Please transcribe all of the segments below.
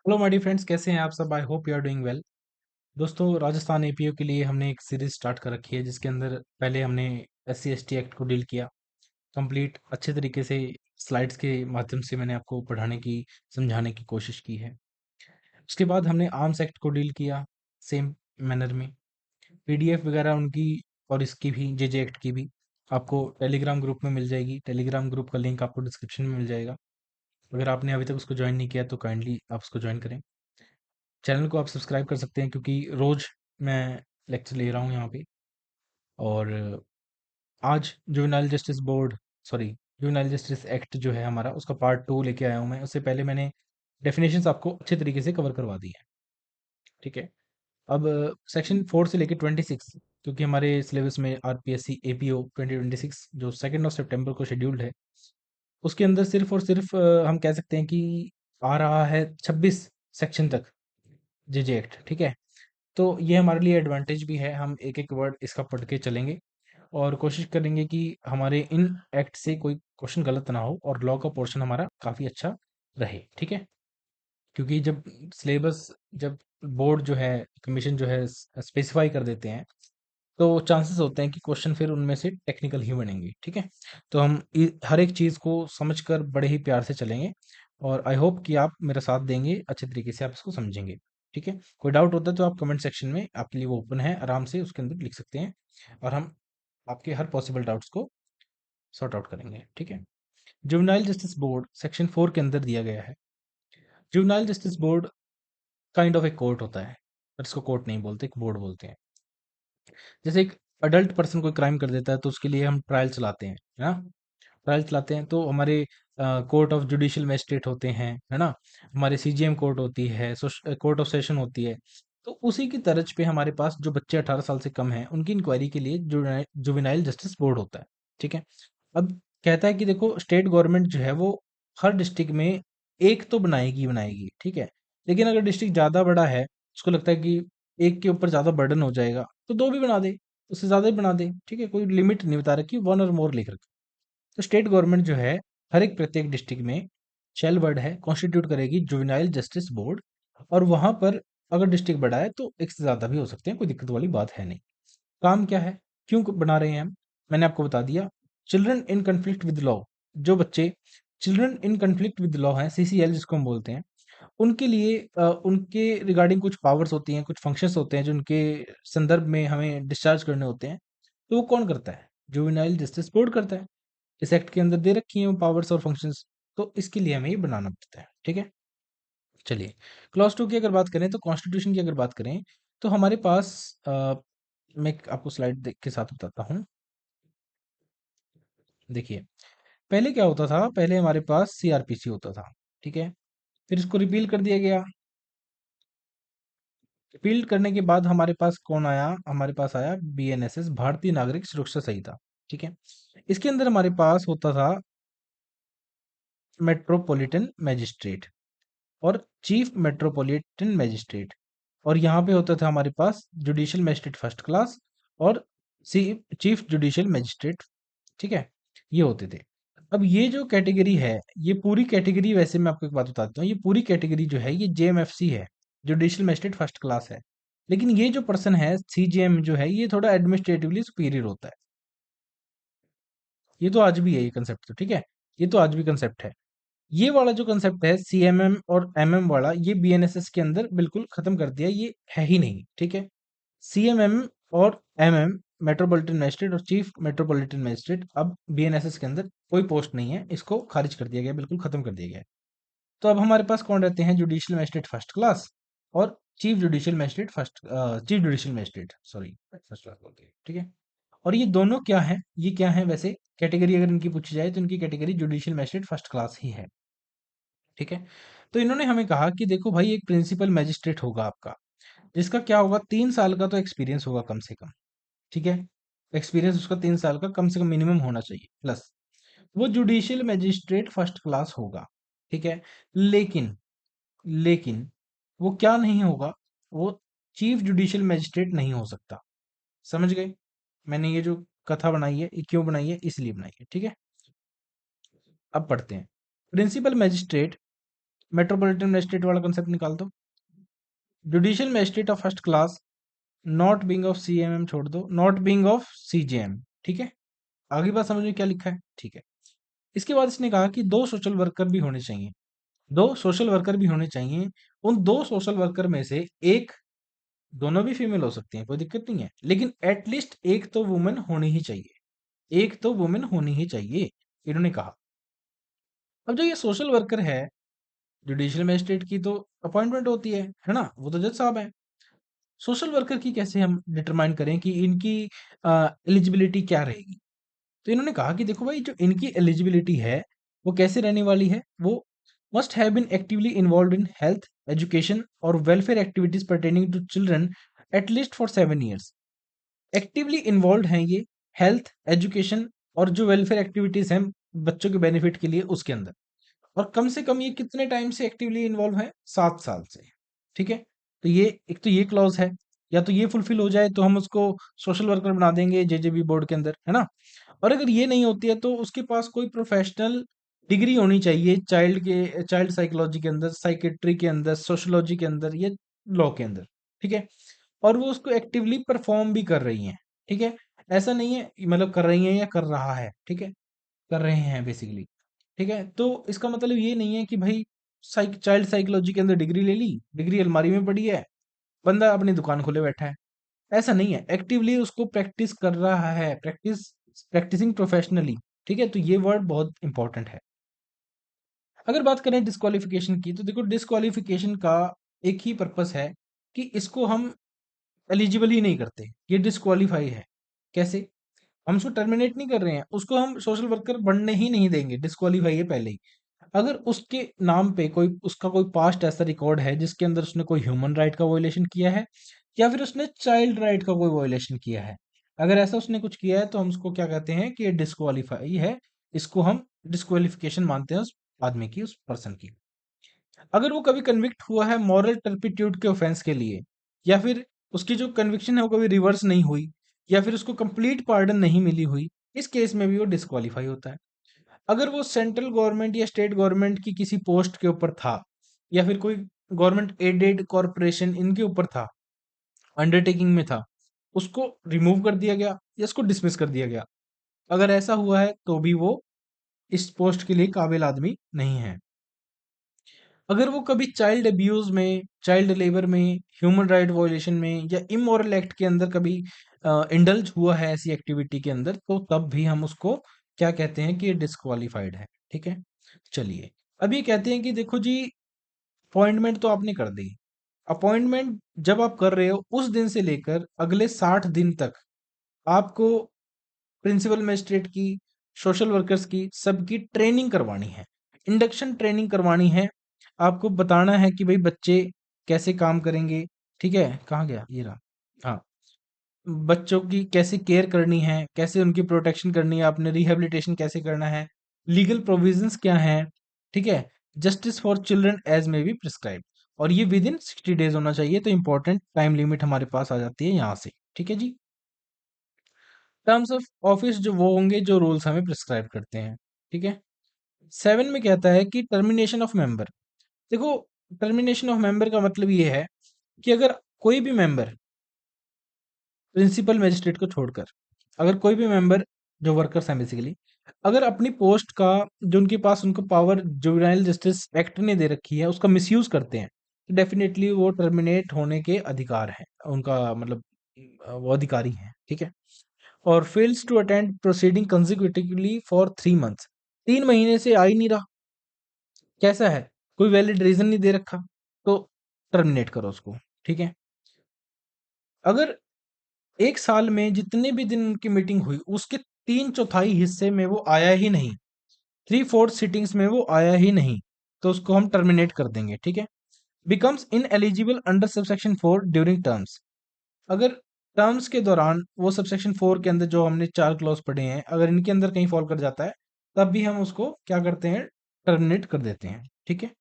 Hello my dear friends, कैसे हैं आप सब। I hope you are doing well. दोस्तों, राजस्थान एपीओ के लिए हमने एक सीरीज स्टार्ट कर रखी है जिसके अंदर पहले हमने एससी एसटी एक्ट को डील किया कंप्लीट अच्छे तरीके से। स्लाइड्स के माध्यम से मैंने आपको पढ़ाने की समझाने की कोशिश की है। उसके बाद हमने आर्म्स एक्ट को डील किया सेम मैनर में। पीडीएफ वगैरह उनकी और इसकी भी जेजे एक्ट की भी आपको टेलीग्राम ग्रुप में मिल जाएगी। टेलीग्राम ग्रुप का लिंक आपको डिस्क्रिप्शन में मिल जाएगा। अगर आपने अभी तक उसको ज्वाइन नहीं किया तो काइंडली आप उसको ज्वाइन करें। चैनल को आप सब्सक्राइब कर सकते हैं क्योंकि रोज मैं लेक्चर ले रहा हूँ यहाँ पे। और आज juvenile justice board sorry juvenile justice act जो है हमारा, उसका पार्ट 2 लेके आया हूँ मैं। उससे पहले मैंने डेफिनेशंस आपको अच्छे तरीके से कवर करवा दी है। ठीक है। अब सेक्शन 4 से लेके 26, क्योंकि हमारे सिलेबस में आरपीएससी एपीओ 2026 जो 2 सितंबर को शेड्यूल्ड है, उसके अंदर सिर्फ और सिर्फ हम कह सकते हैं कि आ रहा है 26 सेक्शन तक जेजे एक्ट। ठीक है। तो ये हमारे लिए एडवांटेज भी है, हम एक एक वर्ड इसका पढ़ के चलेंगे और कोशिश करेंगे कि हमारे इन एक्ट से कोई क्वेश्चन गलत ना हो और लॉ का पोर्शन हमारा काफ़ी अच्छा रहे। ठीक है। क्योंकि जब सिलेबस जब बोर्ड जो है, कमीशन जो है स्पेसिफाई कर देते हैं, तो चांसेस होते हैं कि क्वेश्चन फिर उनमें से टेक्निकल ही बनेंगे। ठीक है। तो हम हर एक चीज़ को समझकर बड़े ही प्यार से चलेंगे और आई होप कि आप मेरा साथ देंगे, अच्छे तरीके से आप इसको समझेंगे। ठीक है। कोई डाउट होता है तो आप कमेंट सेक्शन में, आपके लिए वो ओपन है, आराम से उसके अंदर लिख सकते हैं और हम आपके हर पॉसिबल डाउट्स को सॉर्ट आउट करेंगे। ठीक है। जुवेनाइल जस्टिस बोर्ड सेक्शन 4 के अंदर दिया गया है। Juvenile justice board kind of एक कोर्ट होता है, पर इसको कोर्ट नहीं बोलते, एक बोर्ड बोलते हैं। जैसे एक अडल्ट पर्सन कोई क्राइम कर देता है तो उसके लिए हम ट्रायल चलाते हैं, है ना। ट्रायल चलाते हैं तो हमारे कोर्ट ऑफ जुडिशियल मजिस्ट्रेट होते हैं, है ना। हमारे सीजीएम कोर्ट होती है, कोर्ट ऑफ सेशन होती है। तो उसी की तर्ज पे हमारे पास जो बच्चे 18 साल से कम हैं उनकी इंक्वायरी के लिए जुवेनाइल जस्टिस बोर्ड होता है। ठीक है। अब कहता है कि देखो, स्टेट गवर्नमेंट जो है वो हर डिस्ट्रिक्ट में एक तो बनाएगी ही बनाएगी। ठीक है। लेकिन अगर डिस्ट्रिक्ट ज़्यादा बड़ा है, उसको लगता है कि एक के ऊपर ज़्यादा बर्डन हो जाएगा, तो दो भी बना दे, उससे ज़्यादा ही बना दे। ठीक है। कोई लिमिट नहीं बता रखी, वन और मोर लिख रखा। तो स्टेट गवर्नमेंट जो है हर एक प्रत्येक डिस्ट्रिक्ट में शेल वर्ड है, कॉन्स्टिट्यूट करेगी जुवेनाइल जस्टिस बोर्ड। और वहां पर अगर डिस्ट्रिक्ट बड़ा है तो एक से ज्यादा भी हो सकते हैं, कोई दिक्कत वाली बात है नहीं। काम क्या है, क्यों बना रहे हैं हम, मैंने आपको बता दिया। Children in conflict with law, जो बच्चे children in conflict with law हैं, सीसीएल जिसको हम बोलते हैं, उनके लिए उनके रिगार्डिंग कुछ पावर्स होती हैं, कुछ फंक्शंस होते हैं जो उनके संदर्भ में हमें डिस्चार्ज करने होते हैं। तो वो कौन करता है, जुवेनाइल जस्टिस बोर्ड करता है। इस एक्ट के अंदर दे रखी हैं वो पावर्स और फंक्शंस। तो इसके लिए हमें ये बनाना पड़ता है। ठीक है। चलिए, क्लॉज 2 की अगर बात करें, तो कॉन्स्टिट्यूशन की अगर बात करें, तो हमारे पास मैं आपको स्लाइड देख के साथ बताता हूँ। देखिए, पहले क्या होता था, पहले हमारे पास सीआरपीसी होता था। ठीक है। फिर इसको रिपील कर दिया गया। रिपील करने के बाद हमारे पास कौन आया, हमारे पास आया बीएनएसएस, भारतीय नागरिक सुरक्षा संहिता। ठीक है। इसके अंदर हमारे पास होता था मेट्रोपॉलिटन मैजिस्ट्रेट और चीफ मेट्रोपॉलिटन मैजिस्ट्रेट। और यहाँ पे होता था हमारे पास जुडिशियल मैजिस्ट्रेट फर्स्ट क्लास और चीफ जुडिशियल मैजिस्ट्रेट। ठीक है। ये होते थे। अब ये जो कैटेगरी है, ये पूरी कैटेगरी, वैसे मैं आपको एक बात बता देता हूँ, ये पूरी कैटेगरी जो है ये जेएमएफसी है, जुडिशियल मैजिस्ट्रेट फर्स्ट क्लास है। लेकिन ये जो पर्सन है सीजीएम जो है, ये थोड़ा एडमिनिस्ट्रेटिवली सुपीरियर होता है। ये तो आज भी है ये कंसेप्ट, तो ठीक है, ये तो आज भी कंसेप्ट है। ये वाला जो कंसेप्ट है सीएमएम और एमएम वाला, ये बीएनएसएस के अंदर बिल्कुल खत्म कर दिया, ये है ही नहीं। ठीक है। सीएमएम और एमएम, मेट्रोपॉलिटन मैजिस्ट्रेट और चीफ मेट्रोपॉलिटन मैजिस्ट्रेट, अब बीएनएसएस के अंदर कोई पोस्ट नहीं है, इसको खारिज कर दिया गया, बिल्कुल खत्म कर दिया गया है। तो अब हमारे पास कौन रहते हैं, जुडिशियल मैजिस्ट्रेट फर्स्ट क्लास और chief judicial magistrate chief judicial magistrate, sorry first class बोलते हैं। ठीक है। और ये दोनों क्या है, ये क्या है वैसे, कैटेगरी अगर इनकी पूछी जाए तो इनकी category judicial magistrate first class ही है। ठीक है। तो इन्होंने हमें कहा कि देखो भाई, एक प्रिंसिपल मैजिस्ट्रेट होगा आपका, जिसका क्या होगा, 3 साल का तो एक्सपीरियंस होगा कम से कम। ठीक है। एक्सपीरियंस उसका 3 साल का कम से कम मिनिमम होना चाहिए, प्लस वो जुडिशियल मैजिस्ट्रेट फर्स्ट क्लास होगा। ठीक है। लेकिन लेकिन वो क्या नहीं होगा, वो चीफ जुडिशियल मैजिस्ट्रेट नहीं हो सकता। समझ गए। मैंने ये जो कथा बनाई है, ये क्यों बनाई है, इसलिए बनाई है। ठीक है। अब पढ़ते हैं। प्रिंसिपल मैजिस्ट्रेट मेट्रोपॉलिटन मजिस्ट्रेट वाला कंसेप्ट निकाल दो। Judicial magistrate of first class, not being of CMM छोड़ दो, नॉट बीइंग ऑफ सीजेएम। ठीक है, आगे बात समझ में क्या लिखा है? ठीक है। इसके बाद इसने कहा कि दो सोशल वर्कर भी होने चाहिए, दो सोशल वर्कर भी होने चाहिए। उन दो सोशल वर्कर में से एक, दोनों भी फीमेल हो सकती हैं, कोई दिक्कत नहीं है, लेकिन एटलीस्ट एक तो वुमेन होनी ही चाहिए, एक तो वुमेन होनी ही चाहिए, इन्होंने कहा। अब जो ये सोशल वर्कर है, जुडिशियल मजिस्ट्रेट की तो अपॉइंटमेंट होती है ना, वो तो जज साहब है। सोशल वर्कर की कैसे हम डिटरमाइन करें कि इनकी एलिजिबिलिटी क्या रहेगी? तो इन्होंने कहा कि देखो भाई, जो इनकी एलिजिबिलिटी है वो कैसे रहने वाली है, वो must have been actively involve in health, education और welfare activities pertaining to children at least for 7 years। Actively involve हैं ये हेल्थ, एजुकेशन और जो वेलफेयर एक्टिविटीज हैं बच्चों के बेनिफिट के लिए, उसके अंदर। और कम से कम ये कितने टाइम से एक्टिवली इन्वॉल्व है? 7 साल से। ठीक है, तो ये एक तो ये क्लॉज है, या तो ये फुलफिल हो जाए तो हम उसको सोशल वर्कर बना देंगे जेजेबी बोर्ड के अंदर, है ना। और अगर ये नहीं होती है तो उसके पास कोई प्रोफेशनल डिग्री होनी चाहिए, चाइल्ड साइकोलॉजी के अंदर, साइकेट्री के अंदर, सोशोलॉजी के अंदर, या लॉ के अंदर। ठीक है, और वो उसको एक्टिवली परफॉर्म भी कर रही हैं। ठीक है, ऐसा नहीं है मतलब कर रही हैं या कर रहा है, ठीक है, कर रहे हैं बेसिकली। ठीक है, तो इसका मतलब ये नहीं है कि भाई चाइल्ड साइकोलॉजी के अंदर डिग्री ले ली, डिग्री अलमारी में पड़ी है, बंदा अपनी दुकान खोले बैठा है, ऐसा नहीं है। एक्टिवली उसको प्रैक्टिस कर रहा है, प्रैक्टिसिंग प्रोफेशनली। ठीक है, तो ये वर्ड बहुत इंपॉर्टेंट है। अगर बात करें डिस्क्वालिफिकेशन की, तो देखो डिस्क्वालिफिकेशन का एक ही पर्पस है कि इसको हम एलिजिबल ही नहीं करते, ये डिस्क्वालीफाई है। कैसे? हम उसको टर्मिनेट नहीं कर रहे हैं, उसको हम सोशल वर्कर बनने ही नहीं देंगे, डिस्क्वालीफाई है पहले ही। अगर उसके नाम पे कोई, उसका कोई पास्ट ऐसा रिकॉर्ड है जिसके अंदर उसने कोई ह्यूमन राइट का वायलेशन किया है, या फिर उसने चाइल्ड राइट का कोई वायलेशन किया है, अगर ऐसा उसने कुछ किया है तो हम उसको क्या कहते हैं कि ये डिस्क्वालीफाई है, इसको हम डिस्क्वालिफिकेशन मानते हैं उस आदमी की, उस पर्सन की। अगर वो कभी कन्विक्ट हुआ है मॉरल टर्पिट्यूड के ऑफेंस के लिए, या फिर उसकी जो कन्विक्शन है वो कभी रिवर्स नहीं हुई, या फिर उसको कंप्लीट पार्डन नहीं मिली हुई, इस केस में भी वो डिस्क्वालीफाई होता है। अगर वो सेंट्रल गवर्नमेंट या स्टेट गवर्नमेंट की किसी पोस्ट के ऊपर था, या फिर कोई गवर्नमेंट एडेड कॉरपोरेशन इनके ऊपर था, अंडरटेकिंग में था, उसको रिमूव कर दिया गया या उसको डिसमिस कर दिया गया, अगर ऐसा हुआ है तो भी वो इस पोस्ट के लिए काबिल आदमी नहीं है। अगर वो कभी चाइल्ड अब्यूज में, चाइल्ड लेबर में, ह्यूमन राइट वायलेशन में या इमोरल एक्ट के अंदर कभी इंडल्ज हुआ है ऐसी एक्टिविटी के अंदर, तो तब भी हम उसको क्या कहते हैं कि ये डिस्क्वालिफाइड है। ठीक है, चलिए, अब ये कहते हैं कि देखो जी, अपॉइंटमेंट तो आपने कर दी, अपॉइंटमेंट जब आप कर रहे हो उस दिन से लेकर अगले 60 दिन तक आपको प्रिंसिपल मजिस्ट्रेट की, सोशल वर्कर्स की, सबकी ट्रेनिंग करवानी है, इंडक्शन ट्रेनिंग करवानी है। आपको बताना है कि भाई बच्चे कैसे काम करेंगे। ठीक है, कहाँ गया ये रहा, हाँ, बच्चों की कैसे केयर करनी है, कैसे उनकी प्रोटेक्शन करनी है, आपने रिहेबिलिटेशन कैसे करना है, लीगल प्रोविजंस क्या हैं। ठीक है, जस्टिस फॉर चिल्ड्रन एज में बी प्रिस्क्राइब, और ये विद इन 60 days होना चाहिए, तो इंपॉर्टेंट टाइम लिमिट हमारे पास आ जाती है यहाँ से। ठीक है जी, टर्म्स ऑफ ऑफिस जो वो होंगे जो रूल्स हमें प्रिस्क्राइब करते हैं। ठीक है, 7 में कहता है कि टर्मिनेशन ऑफ मेंबर। देखो, टर्मिनेशन ऑफ मेंबर का मतलब ये है कि अगर कोई भी मेंबर, प्रिंसिपल मजिस्ट्रेट को छोड़कर, अगर कोई भी मेंबर, जो वर्कर्स हैं बेसिकली, अगर अपनी पोस्ट का, जो उनके पास उनको पावर जुवेनाइल जस्टिस एक्ट ने दे रखी है, उसका मिसयूज करते हैं, तो डेफिनेटली वो टर्मिनेट होने के अधिकार हैं उनका, मतलब वो अधिकारी हैं। ठीक है, और fails to attend proceeding consecutively for 3 months, 3 महीने से आ ही नहीं रहा, कैसा है, कोई वैलिड रीजन नहीं दे रखा, तो टर्मिनेट करो उसको। ठीक है, अगर 1 साल में जितने भी दिन उनकी मीटिंग हुई उसके 3/4 हिस्से में वो आया ही नहीं, 3/4 सिटिंग्स में वो आया ही नहीं, तो उसको हम टर्मिनेट कर देंगे। ठीक है, becomes in eligible under subsection 4 during terms. अगर टर्म्स के दौरान वो सबसेक्शन 4 के अंदर जो हमने 4 क्लॉज पढ़े हैं, अगर इनके अंदर कहीं फॉल कर जाता है, तब भी हम उसको क्या करते हैं, टर्मिनेट कर देते हैं। ठीक है,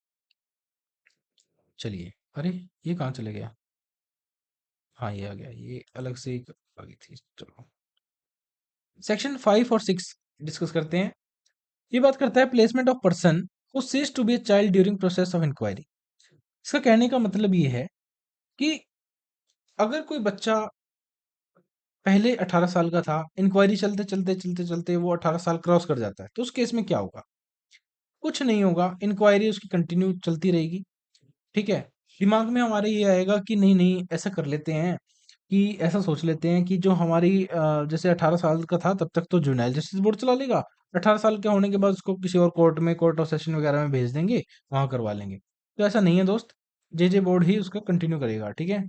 चलिए, अरे ये कहाँ चले गया, हाँ ये आ गया, ये अलग से एक आ गई थी, चलो सेक्शन 5 और 6 डिस्कस करते हैं। ये बात करता है प्लेसमेंट ऑफ पर्सन वो cease to be a child during process of inquiry. इसका कहने का मतलब ये है कि अगर कोई बच्चा पहले 18 साल का था, इंक्वायरी चलते वो 18 साल क्रॉस कर जाता है, तो उस केस में क्या होगा? कुछ नहीं होगा, इंक्वायरी उसकी कंटिन्यू चलती रहेगी, ठीक है? दिमाग में हमारे ये आएगा कि नहीं, नहीं ऐसा कर लेते हैं कि ऐसा सोच लेते हैं कि जो हमारी जैसे 18 साल का था तब तक तो जुवेनाइल जस्टिस बोर्ड चला लेगा, 18 साल के होने के बाद उसको किसी और कोर्ट में, कोर्ट ऑफ सेशन वगैरह में भेज देंगे, वहाँ करवा लेंगे। तो ऐसा नहीं है दोस्त, जेजे बोर्ड ही उसका कंटिन्यू करेगा, ठीक है?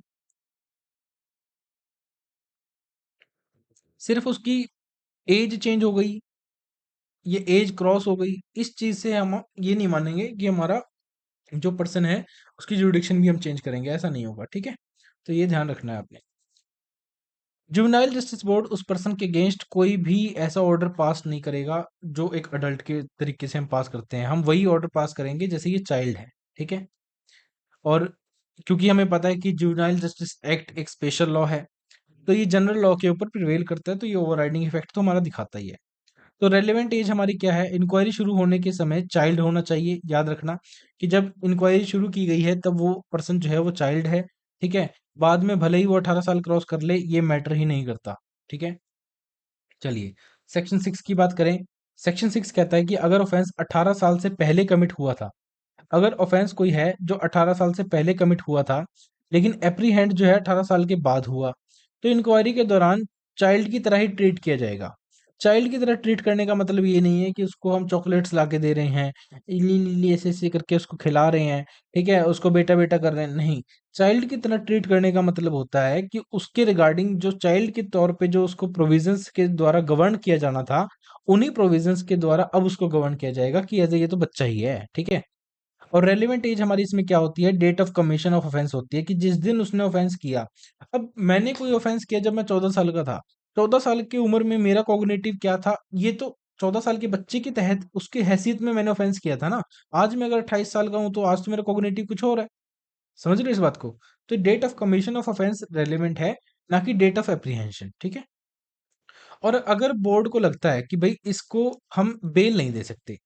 सिर्फ उसकी एज चेंज हो गई, ये एज क्रॉस हो गई, इस चीज़ से हम ये नहीं मानेंगे कि हमारा जो पर्सन है उसकी जुरिडिक्शन भी हम चेंज करेंगे, ऐसा नहीं होगा, ठीक है? तो ये ध्यान रखना है आपने। जुवेनाइल जस्टिस बोर्ड उस पर्सन के अगेंस्ट कोई भी ऐसा ऑर्डर पास नहीं करेगा जो एक अडल्ट के तरीके से हम पास करते हैं। हम वही ऑर्डर पास करेंगे जैसे ये चाइल्ड है, ठीक है? और क्योंकि हमें पता है कि जुवेनाइल जस्टिस एक्ट एक स्पेशल लॉ है, तो ये जनरल लॉ के ऊपर प्रिवेल करता है, तो ये ओवरराइडिंग इफेक्ट तो हमारा दिखाता ही है। तो रेलेवेंट एज हमारी क्या है? इंक्वायरी शुरू होने के समय चाइल्ड होना चाहिए। याद रखना कि जब इंक्वायरी शुरू की गई है तब वो पर्सन जो है वो चाइल्ड है, ठीक है? बाद में भले ही वो 18 साल क्रॉस कर ले, ये मैटर ही नहीं करता, ठीक है? चलिए, सेक्शन 6 की बात करें। सेक्शन 6 कहता है कि अगर ऑफेंस 18 साल से पहले कमिट हुआ था, अगर ऑफेंस कोई है जो 18 साल से पहले कमिट हुआ था, लेकिन एप्रीहेंड जो है 18 साल के बाद हुआ, तो इंक्वायरी के दौरान चाइल्ड की तरह ही ट्रीट किया जाएगा। चाइल्ड की तरह ट्रीट करने का मतलब ये नहीं है कि उसको हम चॉकलेट्स ला के दे रहे हैं, ली ली ली ऐसे ऐसे करके उसको खिला रहे हैं, ठीक है? उसको बेटा बेटा कर रहे हैं, नहीं। चाइल्ड की तरह ट्रीट करने का मतलब होता है कि उसके रिगार्डिंग जो चाइल्ड के तौर पे जो उसको प्रोविजंस के द्वारा गवर्न किया जाना था, उन्हीं प्रोविजंस के द्वारा अब उसको गवर्न किया जाएगा कि एज ये तो बच्चा ही है, ठीक है? और रेलिवेंट एज हमारी इसमें क्या होती है? Date of commission of offence होती है कि जिस दिन उसने ऑफेंस किया। अब मैंने कोई ऑफेंस किया जब मैं 14 साल का था, 14 साल की उम्र में मेरा कॉग्निटिव क्या था, ये तो 14 साल के बच्चे के तहत उसकी हैसियत में मैंने ऑफेंस किया था ना। आज मैं अगर 28 साल का हूं तो आज तो मेरा कॉग्निटिव कुछ और है। समझ रहे हो इस बात को? तो date of commission of offence relevant है, ना कि डेट ऑफ एप्रीहेंशन, ठीक है? और अगर बोर्ड को लगता है कि भाई इसको हम बेल नहीं दे सकते,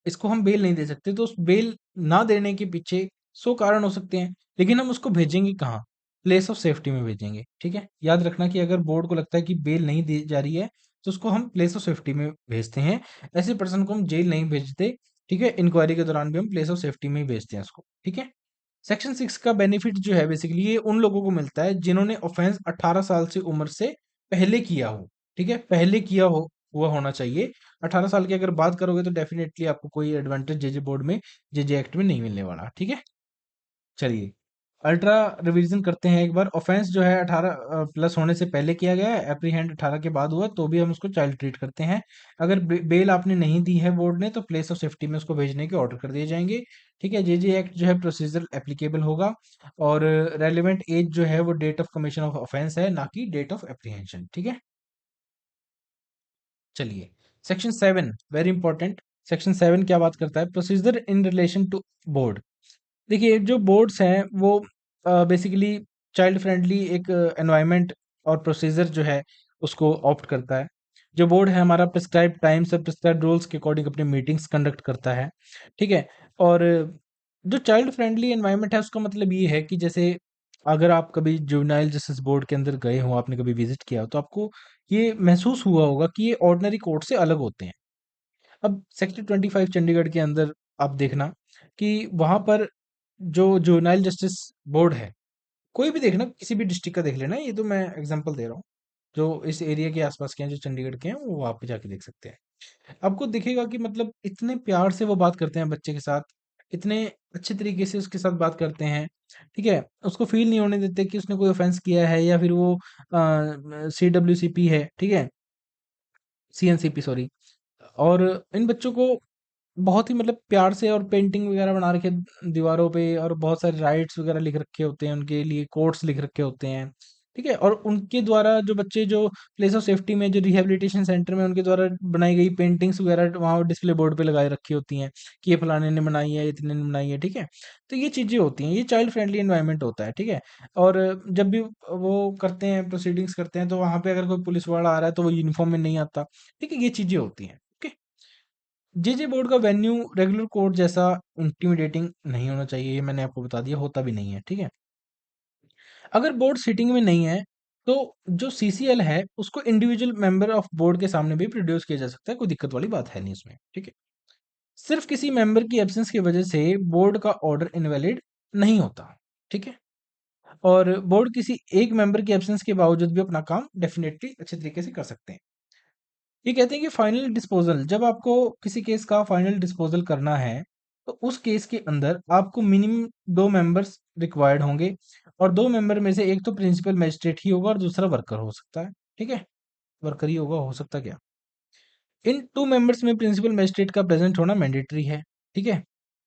इसको हम बेल नहीं दे सकते, तो उस बेल ना देने के पीछे 100 कारण हो सकते हैं, लेकिन हम उसको भेजेंगे कहाँ? प्लेस ऑफ सेफ्टी में भेजेंगे, ठीक है? याद रखना कि अगर बोर्ड को लगता है कि बेल नहीं दी जा रही है, तो उसको हम प्लेस ऑफ सेफ्टी में भेजते हैं। ऐसे पर्सन को हम जेल नहीं भेजते, ठीक है? इंक्वायरी के दौरान भी हम प्लेस ऑफ सेफ्टी में ही भेजते हैं उसको, ठीक है? सेक्शन 6 का बेनिफिट जो है बेसिकली ये उन लोगों को मिलता है जिन्होंने ऑफेंस 18 साल से उम्र से पहले किया हो, ठीक है? पहले किया हो हुआ होना चाहिए। 18 साल की अगर बात करोगे तो डेफिनेटली आपको कोई एडवांटेज जेजे बोर्ड में, जेजे एक्ट में नहीं मिलने वाला, ठीक है? चलिए, अल्ट्रा रिवीजन करते हैं एक बार। ऑफेंस जो है 18 प्लस होने से पहले किया गया है, एप्रीहेंड 18 के बाद हुआ तो भी हम उसको चाइल्ड ट्रीट करते हैं। अगर बेल आपने नहीं दी है बोर्ड ने, तो प्लेस ऑफ सेफ्टी में उसको भेजने के ऑर्डर कर दिए जाएंगे, ठीक है? जेजे एक्ट जो है प्रोसीजर एप्लीकेबल होगा, और रेलिवेंट एज जो है वो date of commission of offence है, ना कि डेट ऑफ एप्रीहेंशन, ठीक है? चलिए, सेक्शन 7 वेरी इंपॉर्टेंट। सेक्शन 7 क्या बात करता है? Procedure in relation to board. देखिए, जो बोर्ड्स हैं वो बेसिकली चाइल्ड फ्रेंडली एक एनवायरनमेंट और प्रोसीजर जो है उसको ऑप्ट करता है। जो बोर्ड है हमारा प्रिस्क्राइब टाइम्स और प्रिस्क्राइब रूल्स के अकॉर्डिंग अपनी मीटिंग्स कंडक्ट करता है, ठीक है? और जो चाइल्ड फ्रेंडली एनवायरनमेंट है उसका मतलब ये है कि जैसे अगर आप कभी जुवेनाइल जस्टिस बोर्ड के अंदर गए हो, आपने कभी विजिट किया हो, तो आपको ये महसूस हुआ होगा कि ये ऑर्डिनरी कोर्ट से अलग होते हैं। अब सेक्टर 25 चंडीगढ़ के अंदर आप देखना कि वहां पर जो जुवेनाइल जस्टिस बोर्ड है, कोई भी देखना, किसी भी डिस्ट्रिक्ट का देख लेना, ये तो मैं एग्जांपल दे रहा हूँ, जो इस एरिया के आसपास के हैं, जो चंडीगढ़ के हैं, वो वहां पे जाके देख सकते हैं। आपको दिखेगा कि मतलब इतने प्यार से वो बात करते हैं बच्चे के साथ, इतने अच्छे तरीके से उसके साथ बात करते हैं, ठीक है? उसको फील नहीं होने देते कि उसने कोई ऑफेंस किया है या फिर वो CWCP है, ठीक है? CNCP, sorry. और इन बच्चों को बहुत ही मतलब प्यार से और पेंटिंग वगैरह बना रखे दीवारों पे, और बहुत सारे राइट्स वगैरह लिख रखे होते हैं, उनके लिए कोट्स लिख रखे होते हैं, ठीक है? और उनके द्वारा जो बच्चे जो प्लेस ऑफ सेफ्टी में, जो रिहेबिलिटेशन सेंटर में, उनके द्वारा बनाई गई पेंटिंग्स वगैरह वहाँ डिस्प्ले बोर्ड पे लगाए रखी होती हैं कि ये फलाने ने बनाई है, इतने ने बनाई है, ठीक है? तो ये चीज़ें होती हैं, ये चाइल्ड फ्रेंडली एनवायरनमेंट होता है, ठीक है? और जब भी वो करते हैं, प्रोसीडिंग्स करते हैं, तो वहाँ पे अगर कोई पुलिस वाला आ रहा है तो वो यूनिफॉर्म में नहीं आता, ठीक है? ये चीज़ें होती हैं, ओके? जेजे बोर्ड का वेन्यू रेगुलर कोर्ट जैसा इंटिमिडेटिंग नहीं होना चाहिए, ये मैंने आपको बता दिया, होता भी नहीं है, ठीक है। अगर बोर्ड सीटिंग में नहीं है तो जो सीसीएल है उसको इंडिविजुअल मेंबर ऑफ बोर्ड के सामने भी प्रोड्यूस किया जा सकता है, कोई दिक्कत वाली बात है नहीं इसमें, ठीक है। सिर्फ किसी मेंबर की एब्सेंस की वजह से बोर्ड का ऑर्डर इनवैलिड नहीं होता, ठीक है। और बोर्ड किसी एक मेंबर की एब्सेंस के बावजूद भी अपना काम डेफिनेटली अच्छे तरीके से कर सकते हैं। ये कहते हैं कि फाइनल डिस्पोजल, जब आपको किसी केस का फाइनल डिस्पोजल करना है तो उस केस के अंदर आपको मिनिमम 2 मेंबर्स रिक्वायर्ड होंगे, और 2 मेंबर में से एक तो प्रिंसिपल मजिस्ट्रेट ही होगा और दूसरा वर्कर हो सकता है, ठीक है। वर्कर ही होगा, हो सकता क्या। इन 2 मेंबर्स में प्रिंसिपल मजिस्ट्रेट का प्रेजेंट होना मैंडेटरी है, ठीक है।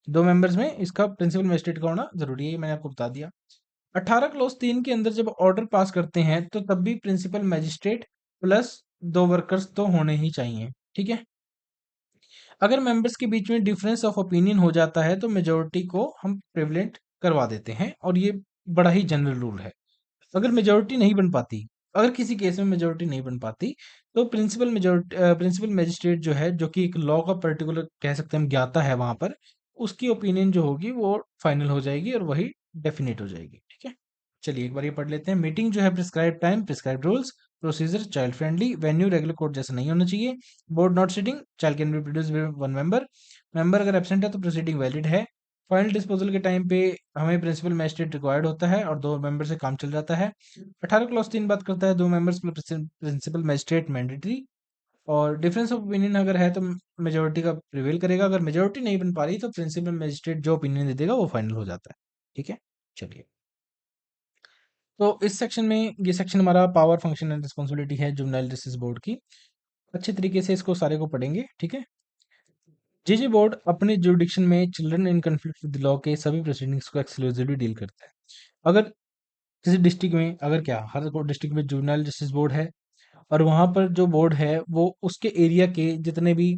2 मेंबर्स में इसका प्रिंसिपल मजिस्ट्रेट का होना जरूरी है, ये मैंने आपको बता दिया। 18 क्लॉज 3 के अंदर जब ऑर्डर पास करते हैं तो तब भी प्रिंसिपल मजिस्ट्रेट प्लस 2 वर्कर्स तो होने ही चाहिए, ठीक है। अगर मेंबर्स के बीच में डिफरेंस ऑफ ओपिनियन हो जाता है तो मेजोरिटी को हम प्रिवलेंट करवा देते हैं, और ये बड़ा ही जनरल रूल है। अगर मेजोरिटी नहीं बन पाती, अगर किसी केस में मेजोरिटी नहीं बन पाती, तो प्रिंसिपल मजिस्ट्रेट जो है, जो कि एक लॉ का पर्टिकुलर कह सकते हैं हम ज्ञाता है वहां पर, उसकी ओपिनियन जो होगी वो फाइनल हो जाएगी और वही डेफिनेट हो जाएगी, ठीक है। चलिए एक बार ये पढ़ लेते हैं। मीटिंग जो है, prescribe time, prescribe rules, procedure, child friendly, venue regular court जैसा नहीं होना चाहिए, board not sitting, child can be produce 1 member, member अगर एबसेंट है तो प्रोसीडिंग वैलिड है, फाइनल डिस्पोजल के टाइम पे हमें प्रिंसिपल मजिस्ट्रेट रिक्वायर्ड होता है और 2 मेंबर से काम चल जाता है। 18 क्लॉज 3 बात करता है 2 मेंबर्स प्रिंसिपल मजिस्ट्रेट मैंडेटरी, और डिफरेंस ऑफ ओपिनियन अगर है तो मेजोरिटी का प्रिवेल करेगा, अगर मेजोरिटी नहीं बन पा रही तो प्रिंसिपल मजिस्ट्रेट जो ओपिनियन दे देगा वो फाइनल हो जाता है, ठीक है। चलिए, तो इस सेक्शन में, ये सेक्शन हमारा पावर फंक्शन एंड रिस्पॉन्सिबिलिटी है जुवेनाइल जस्टिस बोर्ड की। अच्छे तरीके से इसको सारे को पढ़ेंगे, ठीक है। जेजे बोर्ड अपने जुरिडिक्शन में children in conflict with law के सभी प्रोसीडिंग्स को एक्सक्लूसिवली डील करता है। अगर किसी डिस्ट्रिक्ट में, अगर क्या हर डिस्ट्रिक्ट में जुवेनाइल जस्टिस बोर्ड है, और वहां पर जो बोर्ड है वो उसके एरिया के जितने भी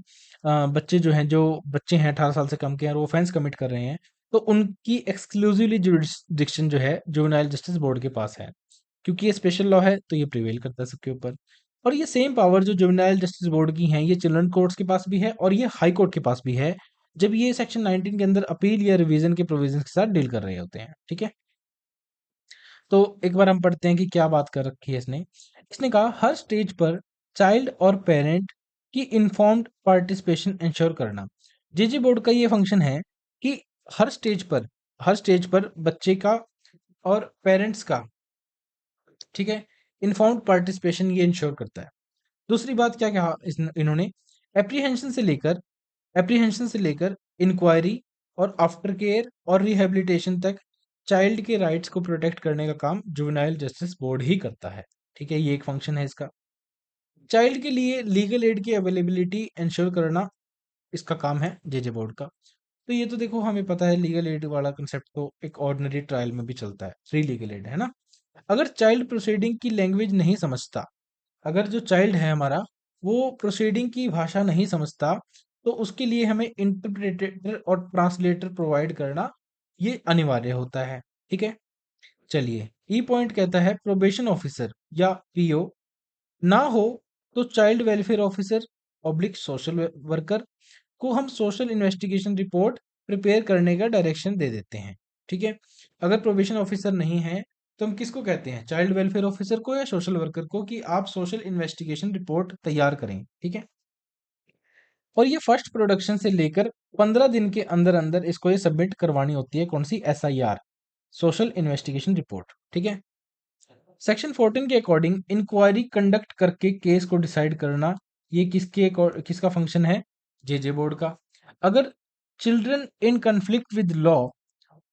बच्चे जो हैं, जो बच्चे हैं 18 साल से कम के हैं और वो ऑफेंस कमिट कर रहे हैं, तो उनकी एक्सक्लूसिवली जुरिडिक्शन जो है जुवेनाइल जस्टिस बोर्ड के पास है, क्योंकि ये स्पेशल लॉ है तो ये प्रिवेल करता है सबके ऊपर। और ये सेम पावर जो जुवेनाइल जस्टिस बोर्ड की हैं, ये चिल्ड्रन कोर्ट्स के पास भी है और ये हाई कोर्ट के पास भी है, जब ये सेक्शन 19 के अंदर अपील या रिवीजन के प्रोविजन के साथ डील कर रहे होते हैं, ठीक है। तो एक बार हम पढ़ते हैं कि क्या बात कर रखी है इसने। इसने कहा हर स्टेज पर चाइल्ड और पेरेंट की इन्फॉर्म्ड पार्टिसिपेशन इंश्योर करना। जेजे बोर्ड का ये फंक्शन है कि हर स्टेज पर, हर स्टेज पर बच्चे का और पेरेंट्स का, ठीक है, इन्फॉर्म्ड पार्टिसिपेशन ये इंश्योर करता है। दूसरी बात क्या कहा इन्होंने, एप्रीहेंशन से लेकर एप्रीहेंशन से लेकर इंक्वायरी और आफ्टर केयर और रिहेबिलिटेशन तक चाइल्ड के राइट्स को प्रोटेक्ट करने का काम जुवेनाइल जस्टिस बोर्ड ही करता है, ठीक है। ये एक फंक्शन है इसका। चाइल्ड के लिए लीगल एड की अवेलेबिलिटी इंश्योर करना इसका काम है जेजे बोर्ड का। तो ये तो देखो हमें पता है, लीगल एड वाला कंसेप्ट तो एक ऑर्डिनरी ट्रायल में भी चलता है, फ्री लीगल एड है ना। अगर चाइल्ड प्रोसीडिंग की लैंग्वेज नहीं समझता, अगर जो चाइल्ड है हमारा वो प्रोसीडिंग की भाषा नहीं समझता, तो उसके लिए हमें इंटरप्रेटर और ट्रांसलेटर प्रोवाइड करना ये अनिवार्य होता है, ठीक है। चलिए, ई पॉइंट कहता है प्रोबेशन ऑफिसर या पीओ ना हो तो child welfare officer public social worker को हम सोशल इन्वेस्टिगेशन रिपोर्ट प्रिपेयर करने का डायरेक्शन दे देते हैं, ठीक है। अगर प्रोबेशन ऑफिसर नहीं है तो हम किसको कहते हैं, चाइल्ड वेलफेयर ऑफिसर को या सोशल वर्कर को, कि आप सोशल इन्वेस्टिगेशन रिपोर्ट तैयार करें, ठीक है। और ये फर्स्ट प्रोडक्शन से लेकर 15 दिन के अंदर अंदर इसको ये सबमिट करवानी होती है, कौन सी, एसआईआर, सोशल इन्वेस्टिगेशन रिपोर्ट, ठीक है। सेक्शन 14 के अकॉर्डिंग इंक्वायरी कंडक्ट करके केस को डिसाइड करना, ये किसका फंक्शन है, जेजे बोर्ड का। अगर children in conflict with law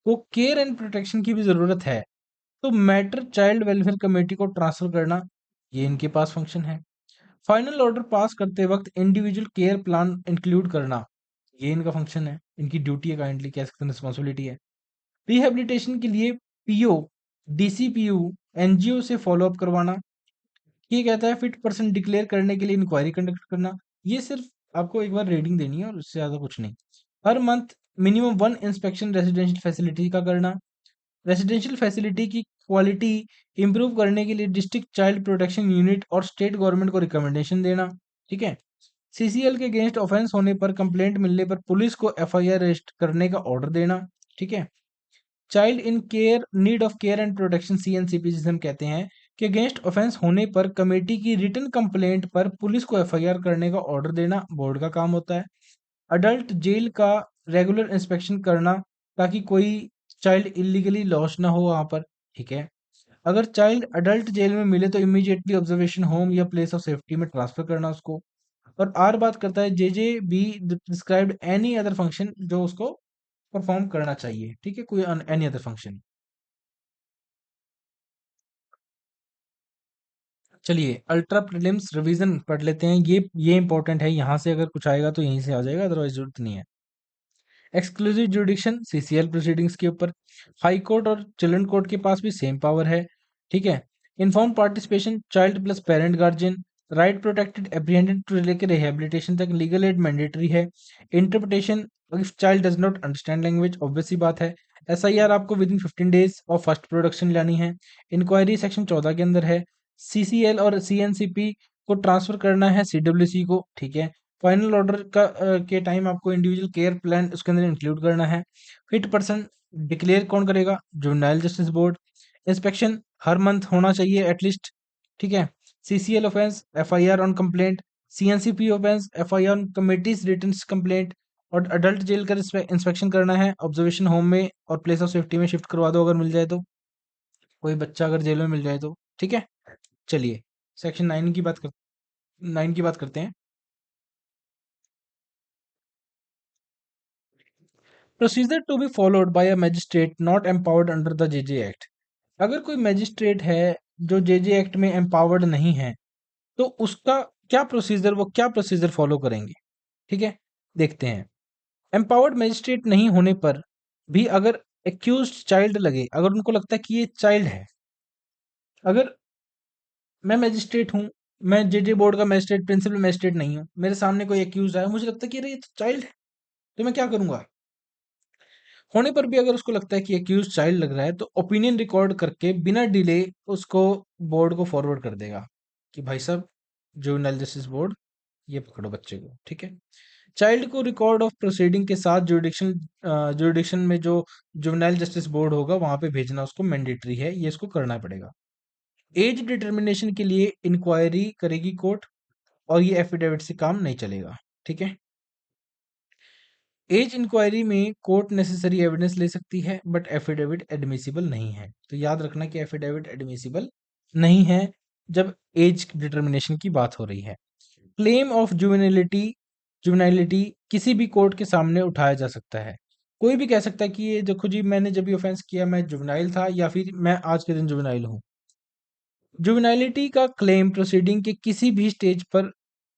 को केयर एंड प्रोटेक्शन की भी जरूरत है तो मैटर चाइल्ड वेलफेयर कमेटी को ट्रांसफर करना, ये इनके पास फंक्शन है। फाइनल ऑर्डर पास करते वक्त इंडिविजुअल केयर प्लान इंक्लूड करना, ये इनका फंक्शन है, इनकी ड्यूटी है, काइंडली कह सकते हैं रिस्पॉन्सिबिलिटी है। रिहेबिलिटेशन के लिए पीओ, डीसीपीयू, एनजीओ से फॉलो अप करवाना, ये कहता है फिट पर्सन डिक्लेयर करने के लिए इंक्वायरी कंडक्ट करना। ये सिर्फ आपको एक बार रीडिंग देनी है और उससे ज्यादा कुछ नहीं। हर month minimum 1 inspection residential facility का करना, रेजिडेंशियल फैसिलिटी की क्वालिटी इंप्रूव करने के लिए डिस्ट्रिक्ट चाइल्ड प्रोटेक्शन यूनिट और स्टेट गवर्नमेंट को रिकमेंडेशन देना, ठीक है। सीसीएल के अगेंस्ट ऑफेंस होने पर कंप्लेंट मिलने पर पुलिस को एफआईआर रजिस्टर करने का ऑर्डर देना। ठीक है। Child in care need of care and protection CNCP जिसे हम कहते हैं कि अगेंस्ट ऑफेंस होने पर कमेटी की रिटन कंप्लेंट पर पुलिस को एफआईआर करने का ऑर्डर देना बोर्ड का काम होता है। अडल्ट जेल का रेगुलर इंस्पेक्शन करना ताकि कोई चाइल्ड इलीगली लॉस ना हो वहां पर। ठीक है। अगर चाइल्ड अडल्ट जेल में मिले तो इमीडिएटली ऑब्जर्वेशन होम या प्लेस ऑफ सेफ्टी में ट्रांसफर करना उसको। और आर बात करता है जे be described any other function जो उसको परफॉर्म करना चाहिए। ठीक है, कोई एनी अदर फंक्शन। चलिए अल्ट्रा प्रीलिम्स रिवीजन पढ़ लेते हैं। ये इंपॉर्टेंट है, यहाँ से अगर कुछ आएगा तो यहीं से आ जाएगा, अदरवाइज जरूरत नहीं है। एक्सक्लूसिव जुडिक्शन सीसीएल प्रोसीडिंग्स के ऊपर। हाई कोर्ट और चिल्ड्रन कोर्ट के पास भी सेम पावर है। ठीक है। Inform participation child plus parent guardian. Right protected apprehended to लेकर रिहेबिलिटेशन तक लीगल एड मैंडेटरी है। Interpretation if child does not understand language, obvious सी बात है। एसआईआर आपको within 15 days of first production लानी है। इंक्वायरी सेक्शन 14 के अंदर है। सीसीएल और सीएनसीपी को ट्रांसफर करना है सीडब्ल्यूसी को। ठीक है। फाइनल ऑर्डर के टाइम आपको इंडिविजुअल केयर प्लान उसके अंदर इंक्लूड करना है। फिट पर्सन डिक्लेयर कौन करेगा? Juvenile justice board. इंस्पेक्शन हर मंथ होना चाहिए एटलीस्ट। ठीक है। CCL offence FIR on complaint. CNCP offence FIR on committee's written complaint. और अडल्ट जेल का इंस्पेक्शन करना है ऑब्जर्वेशन होम में और प्लेस ऑफ सेफ्टी में शिफ्ट करवा दो अगर मिल जाए तो, कोई बच्चा अगर जेल में मिल जाए तो। ठीक है। चलिए सेक्शन 9 की बात करते हैं। Procedure to be followed by a magistrate not empowered under the JJ act. अगर कोई मैजिस्ट्रेट है जो जेजे एक्ट में एम्पावर्ड नहीं है तो उसका क्या प्रोसीजर फॉलो करेंगे? ठीक है, देखते हैं। एम्पावर्ड मैजिस्ट्रेट नहीं होने पर भी अगर एक्यूज्ड चाइल्ड लगे, अगर उनको लगता है कि ये चाइल्ड है, अगर मैं मैजिस्ट्रेट हूं, मैं जेजे बोर्ड का मैजिस्ट्रेट प्रिंसिपल मैजिस्ट्रेट नहीं हूं, मेरे सामने कोई एक्यूज है, मुझे लगता है कि अरे ये तो चाइल्ड है, तो मैं क्या करूंगा? होने पर भी अगर उसको लगता है कि एक्यूज चाइल्ड लग रहा है तो ओपिनियन रिकॉर्ड करके बिना डिले उसको बोर्ड को फॉरवर्ड कर देगा कि भाई साहब जुवेनाइल जस्टिस बोर्ड ये पकड़ो बच्चे को। ठीक है। चाइल्ड को रिकॉर्ड ऑफ प्रोसीडिंग के साथ जुरिडिक्शन में जो जुवेनाइल जस्टिस बोर्ड होगा वहां पे भेजना उसको मैंडेटरी है, ये इसको करना पड़ेगा। एज डिटर्मिनेशन के लिए इंक्वायरी करेगी कोर्ट और ये एफिडेविट से काम नहीं चलेगा। ठीक है। एज इंक्वायरी में कोर्ट नेसेसरी एविडेंस ले सकती है बट एफिडेविट एडमिसिबल नहीं है, तो याद रखना कि एफिडेविट एडमिसिबल नहीं है जब एज डिटर्मिनेशन की बात हो रही है। क्लेम ऑफ जुवेनाइलिटी किसी भी कोर्ट के सामने उठाया जा सकता है। कोई भी कह सकता है कि ये देखो जी मैंने जब ये ऑफेंस किया मैं जुवेनाइल था या फिर मैं आज के दिन जुवेनाइल हूँ। जुवेनाइलिटी का क्लेम प्रोसीडिंग के किसी भी स्टेज पर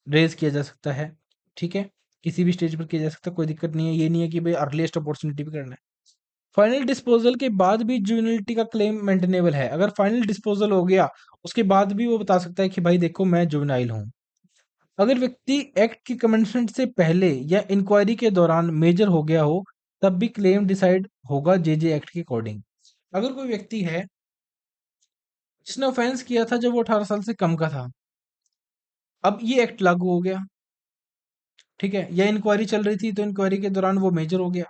रेज किया जा सकता है। ठीक है। किसी भी स्टेज पर किया जा सकता है, कोई दिक्कत नहीं है। ये नहीं है कि भाई अर्लीस्ट अपॉर्चुनिटी पे करना है। फाइनल डिस्पोजल के बाद भी जुवेनिलिटी का क्लेम मेंटेनेबल है। अगर फाइनल डिस्पोजल हो गया उसके बाद भी वो बता सकता है कि भाई देखो मैं जुवेनाइल हूं। अगर व्यक्ति एक्ट की कमेंसमेंट से पहले या इंक्वायरी के दौरान मेजर हो गया हो तब भी क्लेम डिसाइड होगा जेजे एक्ट के अकॉर्डिंग। अगर कोई व्यक्ति है जिसने ऑफेंस किया था जब वो 18 साल से कम का था, अब ये एक्ट लागू हो गया। ठीक है। या इंक्वायरी चल रही थी तो इंक्वायरी के दौरान वो मेजर हो गया,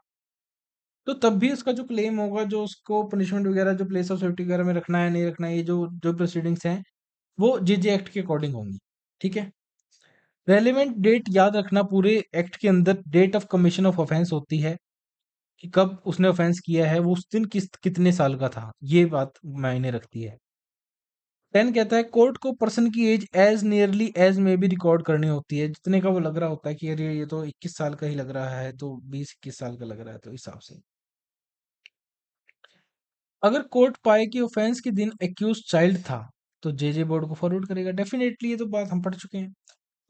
तो तब भी उसका जो क्लेम होगा, जो उसको पनिशमेंट वगैरह जो प्लेस ऑफ सेफ्टी वगैरह में रखना है नहीं रखना है, ये जो जो प्रोसीडिंग्स हैं वो जेजे एक्ट के अकॉर्डिंग होंगी। ठीक है। रेलिवेंट डेट याद रखना, पूरे एक्ट के अंदर date of commission of offence होती है कि कब उसने ऑफेंस किया है, वो उस दिन कितने साल का था, ये बात मायने रखती है। 10 कहता है कोर्ट को पर्सन की एज एज नियरली एज में भी रिकॉर्ड करनी होती है, जितने का वो लग रहा होता है कि अरे ये तो 21 साल का ही लग रहा है तो 20-21 साल का लग रहा है तो इस हिसाब से। अगर कोर्ट पाए कि ऑफेंस के दिन एक्यूज चाइल्ड था तो जेजे बोर्ड को फॉरवर्ड करेगा डेफिनेटली, ये तो बात हम पढ़ चुके हैं।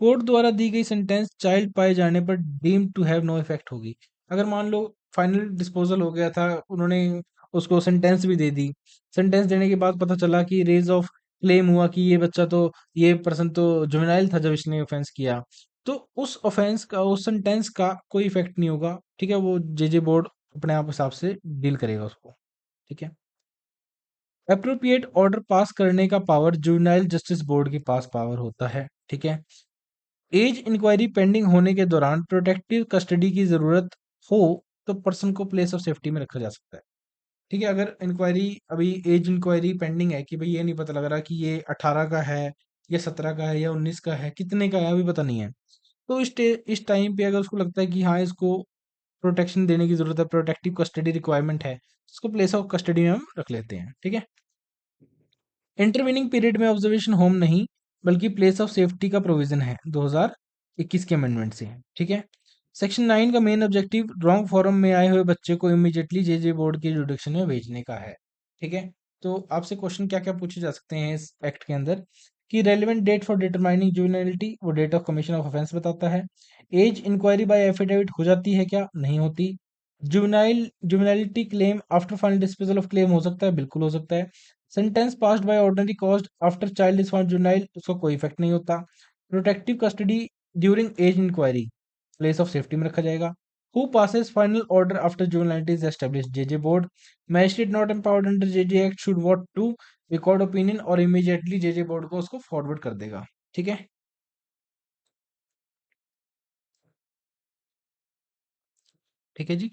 कोर्ट द्वारा दी गई सेंटेंस चाइल्ड पाए जाने पर deem to have no effect होगी। अगर मान लो फाइनल डिस्पोजल हो गया था, उन्होंने उसको सेंटेंस भी दे दी, सेंटेंस देने के बाद पता चला कि रेज ऑफ क्लेम हुआ कि ये बच्चा तो ये पर्सन तो जुवेनाइल था जब इसने ऑफेंस किया, तो उस ऑफेंस का उस सेंटेंस का कोई इफेक्ट नहीं होगा। ठीक है। वो जेजे बोर्ड अपने आप हिसाब से डील करेगा उसको। ठीक है। एप्रोप्रिएट ऑर्डर पास करने का पावर जुवेनाइल जस्टिस बोर्ड के पास पावर होता है। ठीक है। एज इंक्वायरी पेंडिंग होने के दौरान प्रोटेक्टिव कस्टडी की जरूरत हो तो पर्सन को प्लेस ऑफ सेफ्टी में रखा जा सकता है। ठीक है, अगर इंक्वायरी अभी एज इंक्वायरी पेंडिंग है कि भाई ये नहीं पता लग रहा कि ये 18 का है या 17 का है या 19 का है, कितने का है अभी पता नहीं है, तो इस टाइम पे अगर उसको लगता है कि हाँ इसको प्रोटेक्शन देने की जरूरत है, प्रोटेक्टिव कस्टडी रिक्वायरमेंट है, उसको प्लेस ऑफ कस्टडी में हम रख लेते हैं। ठीक है, इंटरवीनिंग पीरियड में ऑब्जर्वेशन होम नहीं बल्कि प्लेस ऑफ सेफ्टी का प्रोविजन है 2021 के अमेंडमेंट से। ठीक है, सेक्शन 9 का मेन ऑब्जेक्टिव रॉन्ग फॉर्म में आए हुए बच्चे को इमीडिएटली जेजे बोर्ड के जुडिक्शन में भेजने का है। ठीक है, तो आपसे क्वेश्चन क्या क्या पूछे जा सकते हैं इस एक्ट के अंदर कि relevant date for determining juvenility, वो date of commission of offence बताता है। एज इंक्वायरी बाय एफिडेविट हो जाती है क्या, नहीं होती। Juvenility claim after final disposal of claim हो सकता है, बिल्कुल हो सकता है। Sentence passed by ordinary cause after child is found juvenile, उसका कोई इफेक्ट नहीं होता। Protective custody during as inquiry place of safety में रखा जाएगा। Who passes final order after juvenility is established, JJ board. Magistrate not empowered under JJ act should what to record opinion और immediately JJ board को उसको forward कर देगा। ठीक है, ठीक है जी।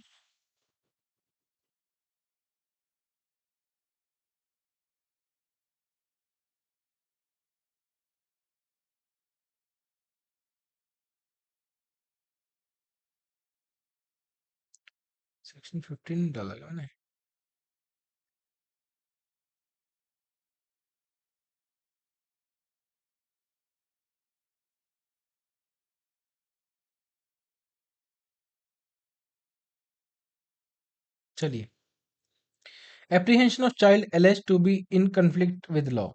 सेक्शन 15 डाला गया मैंने। चलिए, apprehension of child alleged to be in conflict with law.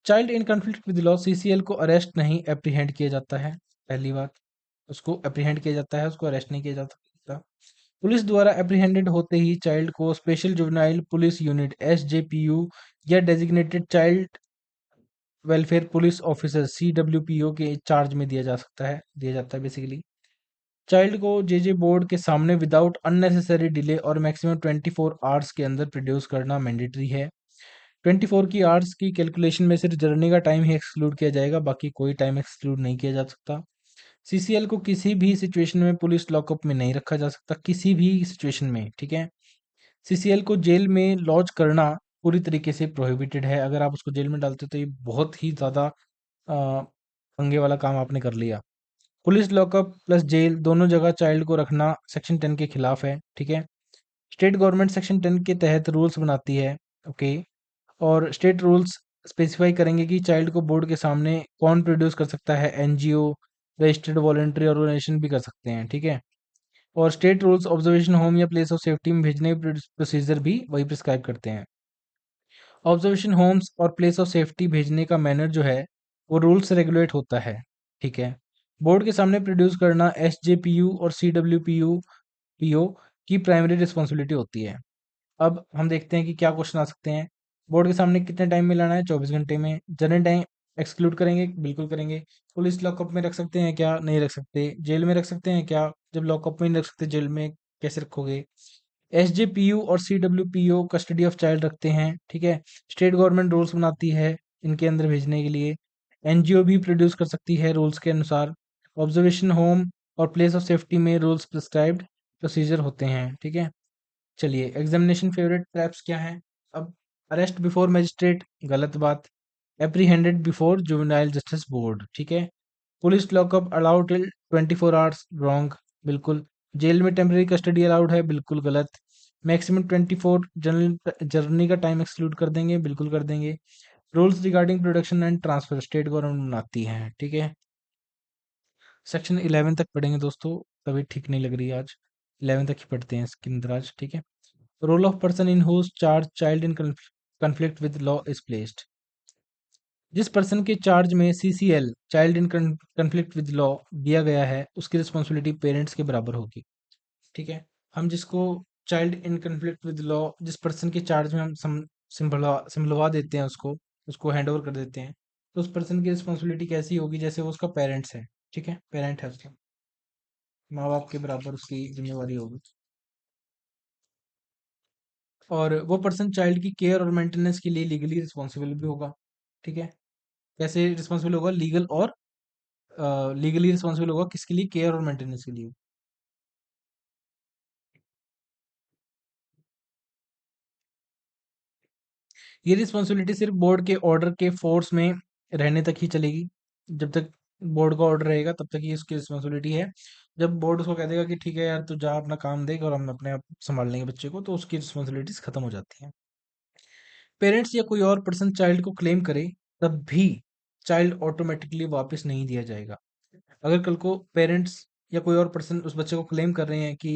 Child in conflict with law, CCL को अरेस्ट नहीं एप्रीहेंड किया जाता है। पहली बात, उसको एप्रीहेंड किया जाता है, उसको अरेस्ट नहीं किया जा सकता। पुलिस द्वारा एप्रीहेंडेड होते ही चाइल्ड को special juvenile police unit SJPU या designated child welfare police officer CWPO के चार्ज में दिया जाता है बेसिकली। चाइल्ड को जेजे बोर्ड के सामने विदाउट अननेसेसरी डिले और मैक्सिमम 24 आवर्स के अंदर प्रोड्यूस करना मैंडेटरी है। 24 की आवर्स की कैलकुलेशन में सिर्फ जर्नी का टाइम ही एक्सक्लूड किया जाएगा, बाकी कोई टाइम एक्सक्लूड नहीं किया जा सकता। सीसीएल को किसी भी सिचुएशन में पुलिस लॉकअप में नहीं रखा जा सकता, किसी भी सिचुएशन में। ठीक है, सीसीएल को जेल में लॉज करना पूरी तरीके से प्रोहिबिटेड है। अगर आप उसको जेल में डालते हो तो ये बहुत ही ज़्यादा पंगे वाला काम आपने कर लिया। पुलिस लॉकअप प्लस जेल दोनों जगह चाइल्ड को रखना सेक्शन 10 के खिलाफ है। ठीक है, स्टेट गवर्नमेंट सेक्शन 10 के तहत रूल्स बनाती है। ओके, और स्टेट रूल्स स्पेसिफाई करेंगे कि चाइल्ड को बोर्ड के सामने कौन प्रोड्यूस कर सकता है, एनजीओ, रजिस्टर्ड वॉलंटरी ऑर्गेनाइजेशन भी कर सकते हैं। ठीक है, और स्टेट रूल्स ऑब्जर्वेशन होम या प्लेस ऑफ सेफ्टी में भेजने के प्रोसीजर भी वही प्रिस्क्राइब करते हैं। ऑब्जर्वेशन होम्स और प्लेस ऑफ सेफ्टी भेजने का मैनर जो है वो रूल से रेगुलेट होता है। ठीक है, बोर्ड के सामने प्रोड्यूस करना एसजेपीयू और सीडब्ल्यूपीयू पीओ की प्राइमरी रिस्पॉन्सिबिलिटी होती है। अब हम देखते हैं कि क्या क्वेश्चन आ सकते हैं। बोर्ड के सामने कितने टाइम में लाना है, 24 घंटे में। जर्नी टाइम एक्सक्लूड करेंगे, बिल्कुल करेंगे। पुलिस लॉकअप में रख सकते हैं क्या, नहीं रख सकते। जेल में रख सकते हैं क्या, जब लॉकअप में नहीं रख सकते जेल में कैसे रखोगे। एसजेपीयू और सीडब्ल्यूपीओ कस्टडी ऑफ चाइल्ड रखते हैं। ठीक है, स्टेट गवर्नमेंट रूल्स बनाती है इनके अंदर भेजने के लिए। एनजीओ भी प्रोड्यूस कर सकती है रूल्स के अनुसार। ऑब्जर्वेशन होम और प्लेस ऑफ सेफ्टी में रूल्स प्रिस्क्राइब्ड प्रोसीजर होते हैं। ठीक है, चलिए, एग्जामिनेशन फेवरेट ट्रैप्स क्या हैं। अब, अरेस्ट बिफोर मजिस्ट्रेट, गलत बात। Apprehended before juvenile justice board, ठीक है। Police lockup allowed till 24 hours, wrong, बिल्कुल। जेल में टेम्पररी कस्टडी अलाउड है, बिल्कुल गलत। मैक्सिमम 24 जर्नी का टाइम एक्सक्लूड कर देंगे, बिल्कुल कर देंगे। Rules regarding production and transfer state government बनाती है। ठीक है, सेक्शन 11 तक पढ़ेंगे दोस्तों, तभी ठीक नहीं लग रही आज। 11 तक ही पढ़ते हैं इसके अंदर आज। ठीक है, role of person in whose charge child in conflict with law is placed। जिस पर्सन के चार्ज में CCL child in conflict with law दिया गया है उसकी रिस्पॉन्सिबिलिटी पेरेंट्स के बराबर होगी। ठीक है, हम जिसको child in conflict with law, जिस पर्सन के चार्ज में हम संभलवा देते हैं उसको उसको हैंड ओवर कर देते हैं, तो उस पर्सन की रिस्पॉन्सिबिलिटी कैसी होगी, जैसे वो उसका पेरेंट्स है। ठीक है, पेरेंट है उसका, माँ बाप के बराबर उसकी जिम्मेवारी होगी। और वो पर्सन चाइल्ड की केयर और मेंटेनेंस के लिए लीगली रिस्पॉन्सिबल भी होगा। ठीक है, कैसे रिस्पॉन्सिबल होगा, लीगल और लीगली रिस्पॉन्सिबल होगा किसके लिए, केयर और मेंटेनेंस के लिए। ये रिस्पॉन्सिबिलिटी सिर्फ बोर्ड के ऑर्डर के फोर्स में रहने तक ही चलेगी। जब तक बोर्ड का ऑर्डर रहेगा तब तक ही इसकी रिस्पॉन्सिबिलिटी है। जब बोर्ड उसको कह देगा कि ठीक है यार तू जा अपना काम देख और हम अपने आप संभाल लेंगे बच्चे को, तो उसकी रिस्पॉन्सिबिलिटीज खत्म हो जाती हैं। पेरेंट्स या कोई और पर्सन चाइल्ड को क्लेम करे तब भी चाइल्ड ऑटोमेटिकली वापस नहीं दिया जाएगा। अगर कल को पेरेंट्स या कोई और पर्सन उस बच्चे को क्लेम कर रहे हैं कि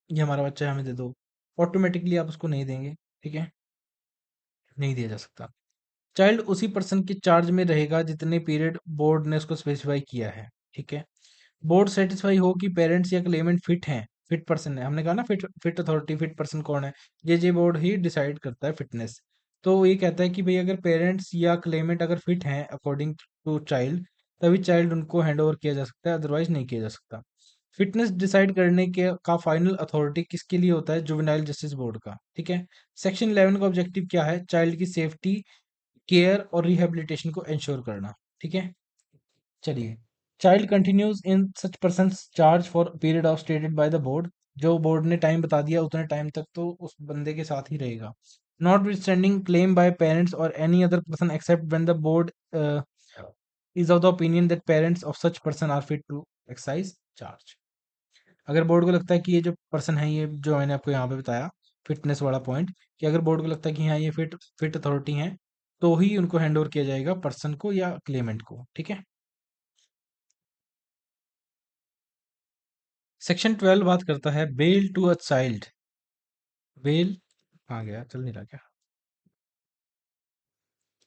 ये हमारा बच्चा है हमें दे दो, ऑटोमेटिकली आप उसको नहीं देंगे। ठीक है, नहीं दिया जा सकता। चाइल्ड उसी पर्सन के चार्ज में रहेगा जितने पीरियड बोर्ड ने उसको स्पेसिफाई किया है। ठीक है, बोर्ड सेटिस्फाई हो कि पेरेंट्स या क्लेमेंट फिट हैं, फिट पर्सन है, हमने कहा ना fit fit authority fit person कौन है, ये बोर्ड ही डिसाइड करता है फिटनेस। तो ये कहता है कि भाई अगर पेरेंट्स या क्लेमेंट अगर फिट हैं अकॉर्डिंग टू चाइल्ड, तभी चाइल्ड उनको हैंड ओवर किया जा सकता है, अदरवाइज नहीं किया जा सकता। फिटनेस डिसाइड करने के का फाइनल अथॉरिटी किसके लिए होता है, जुवेनाइल जस्टिस बोर्ड का। ठीक है, सेक्शन 11 का ऑब्जेक्टिव क्या है, चाइल्ड की सेफ्टी, केयर और रिहेबिलिटेशन को इंश्योर करना। ठीक है, चलिए। Child continues in such person charge for period of stated by the board, जो बोर्ड ने टाइम बता दिया उतने टाइम तक तो उस बंदे के साथ ही रहेगा। Notwithstanding claim by parents और any other person except when the board is of the opinion that parents of such person are fit to excise charge. अगर बोर्ड को लगता है कि ये जो पर्सन है, ये जो मैंने आपको यहाँ पे बताया फिटनेस वाला पॉइंट, कि अगर बोर्ड को लगता है कि हाँ ये फिट फिट अथॉरिटी है, तो ही उनको हैंड ओवर किया जाएगा पर्सन को या क्लेमेंट को। ठीक है, सेक्शन 12 बात करता है bail to a child. Bail आ गया, चल नहीं रहा क्या?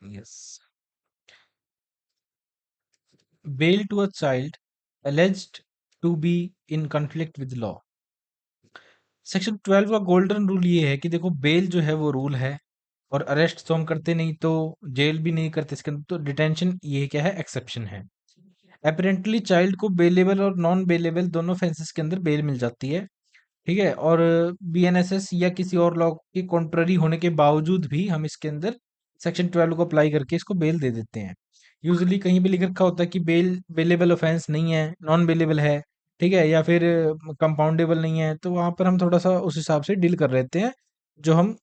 Yes, bail to a child alleged to be in conflict with law. Section 12 का गोल्डन रूल ये है कि देखो बेल जो है वो रूल है, और अरेस्ट तो हम करते नहीं, तो जेल भी नहीं करते इसके अंदर, तो डिटेंशन ये क्या है, एक्सेप्शन है। अपेरेंटली चाइल्ड को बेलेबल और नॉन बेलेबल दोनों फेंसेस के अंदर बेल मिल जाती है। ठीक है, और बीएनएसएस या किसी और लॉ के कॉन्ट्ररी होने के बावजूद भी हम इसके अंदर सेक्शन 12 को अप्लाई करके इसको बेल दे देते हैं। यूजुअली कहीं पे लिख रखा होता है कि बेल बेलेबल ऑफेंस नहीं है, नॉन बेलेबल है, ठीक है, या फिर कंपाउंडेबल नहीं है, तो वहां पर हम थोड़ा सा उस हिसाब से डील कर लेते हैं, जो हम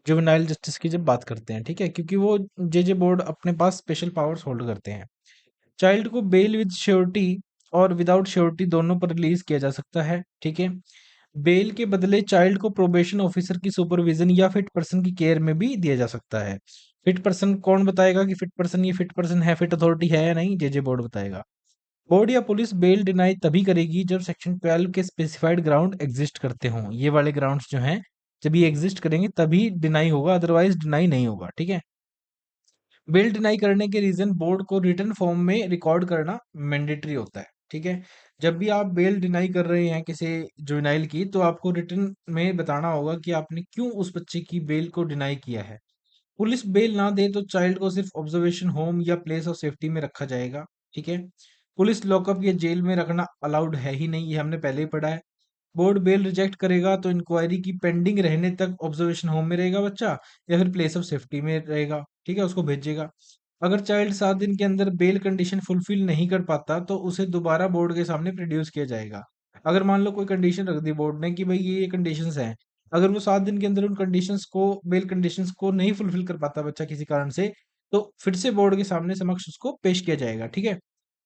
जुवेनाइल जस्टिस की जब बात करते हैं। ठीक है, क्योंकि वो जे बोर्ड अपने पास स्पेशल पावर्स होल्ड करते हैं। चाइल्ड को बेल विद श्योरिटी और विदाउट श्योरिटी दोनों पर रिलीज किया जा सकता है। ठीक है, बेल के बदले चाइल्ड को प्रोबेशन ऑफिसर की सुपरविजन या फिट पर्सन की केयर में भी दिया जा सकता है। फिट पर्सन कौन बताएगा कि फिट पर्सन ये फिट पर्सन है, फिट अथॉरिटी है या नहीं, जे बोर्ड बताएगा। बोर्ड या पुलिस बेल डिनाई तभी करेगी जब सेक्शन 12 के स्पेसिफाइड ग्राउंड एग्जिस्ट करते हों। ये वाले ग्राउंड्स जो हैं, जब ये एग्जिस्ट करेंगे तभी डिनाई होगा, अदरवाइज डिनाई नहीं होगा। ठीक है, बेल डिनाई करने के रीजन बोर्ड को रिटर्न फॉर्म में रिकॉर्ड करना मैंडेटरी होता है। ठीक है, जब भी आप बेल डिनाई कर रहे हैं किसी जुवेनाइल की, तो आपको रिटर्न में बताना होगा कि आपने क्यों उस बच्चे की बेल को डिनाई किया है। पुलिस बेल ना दे तो चाइल्ड को सिर्फ ऑब्जर्वेशन होम या प्लेस ऑफ सेफ्टी में रखा जाएगा। ठीक है, पुलिस लॉकअप या जेल में रखना अलाउड है ही नहीं, ये हमने पहले ही पढ़ा है। बोर्ड बेल रिजेक्ट करेगा तो इंक्वायरी की पेंडिंग रहने तक ऑब्जर्वेशन होम में रहेगा बच्चा, या फिर प्लेस ऑफ सेफ्टी में रहेगा। ठीक है, उसको भेजेगा। अगर चाइल्ड 7 दिन के अंदर बेल कंडीशन फुलफिल नहीं कर पाता तो उसे दोबारा बोर्ड के सामने प्रोड्यूस किया जाएगा। अगर मान लो कोई कंडीशन रख दी बोर्ड ने कि भाई ये कंडीशंस हैं, अगर वो 7 दिन के अंदर उन कंडीशंस को, बेल कंडीशंस को नहीं फुलफिल कर पाता बच्चा किसी कारण से, तो फिर से बोर्ड के सामने समक्ष उसको पेश किया जाएगा। ठीक है,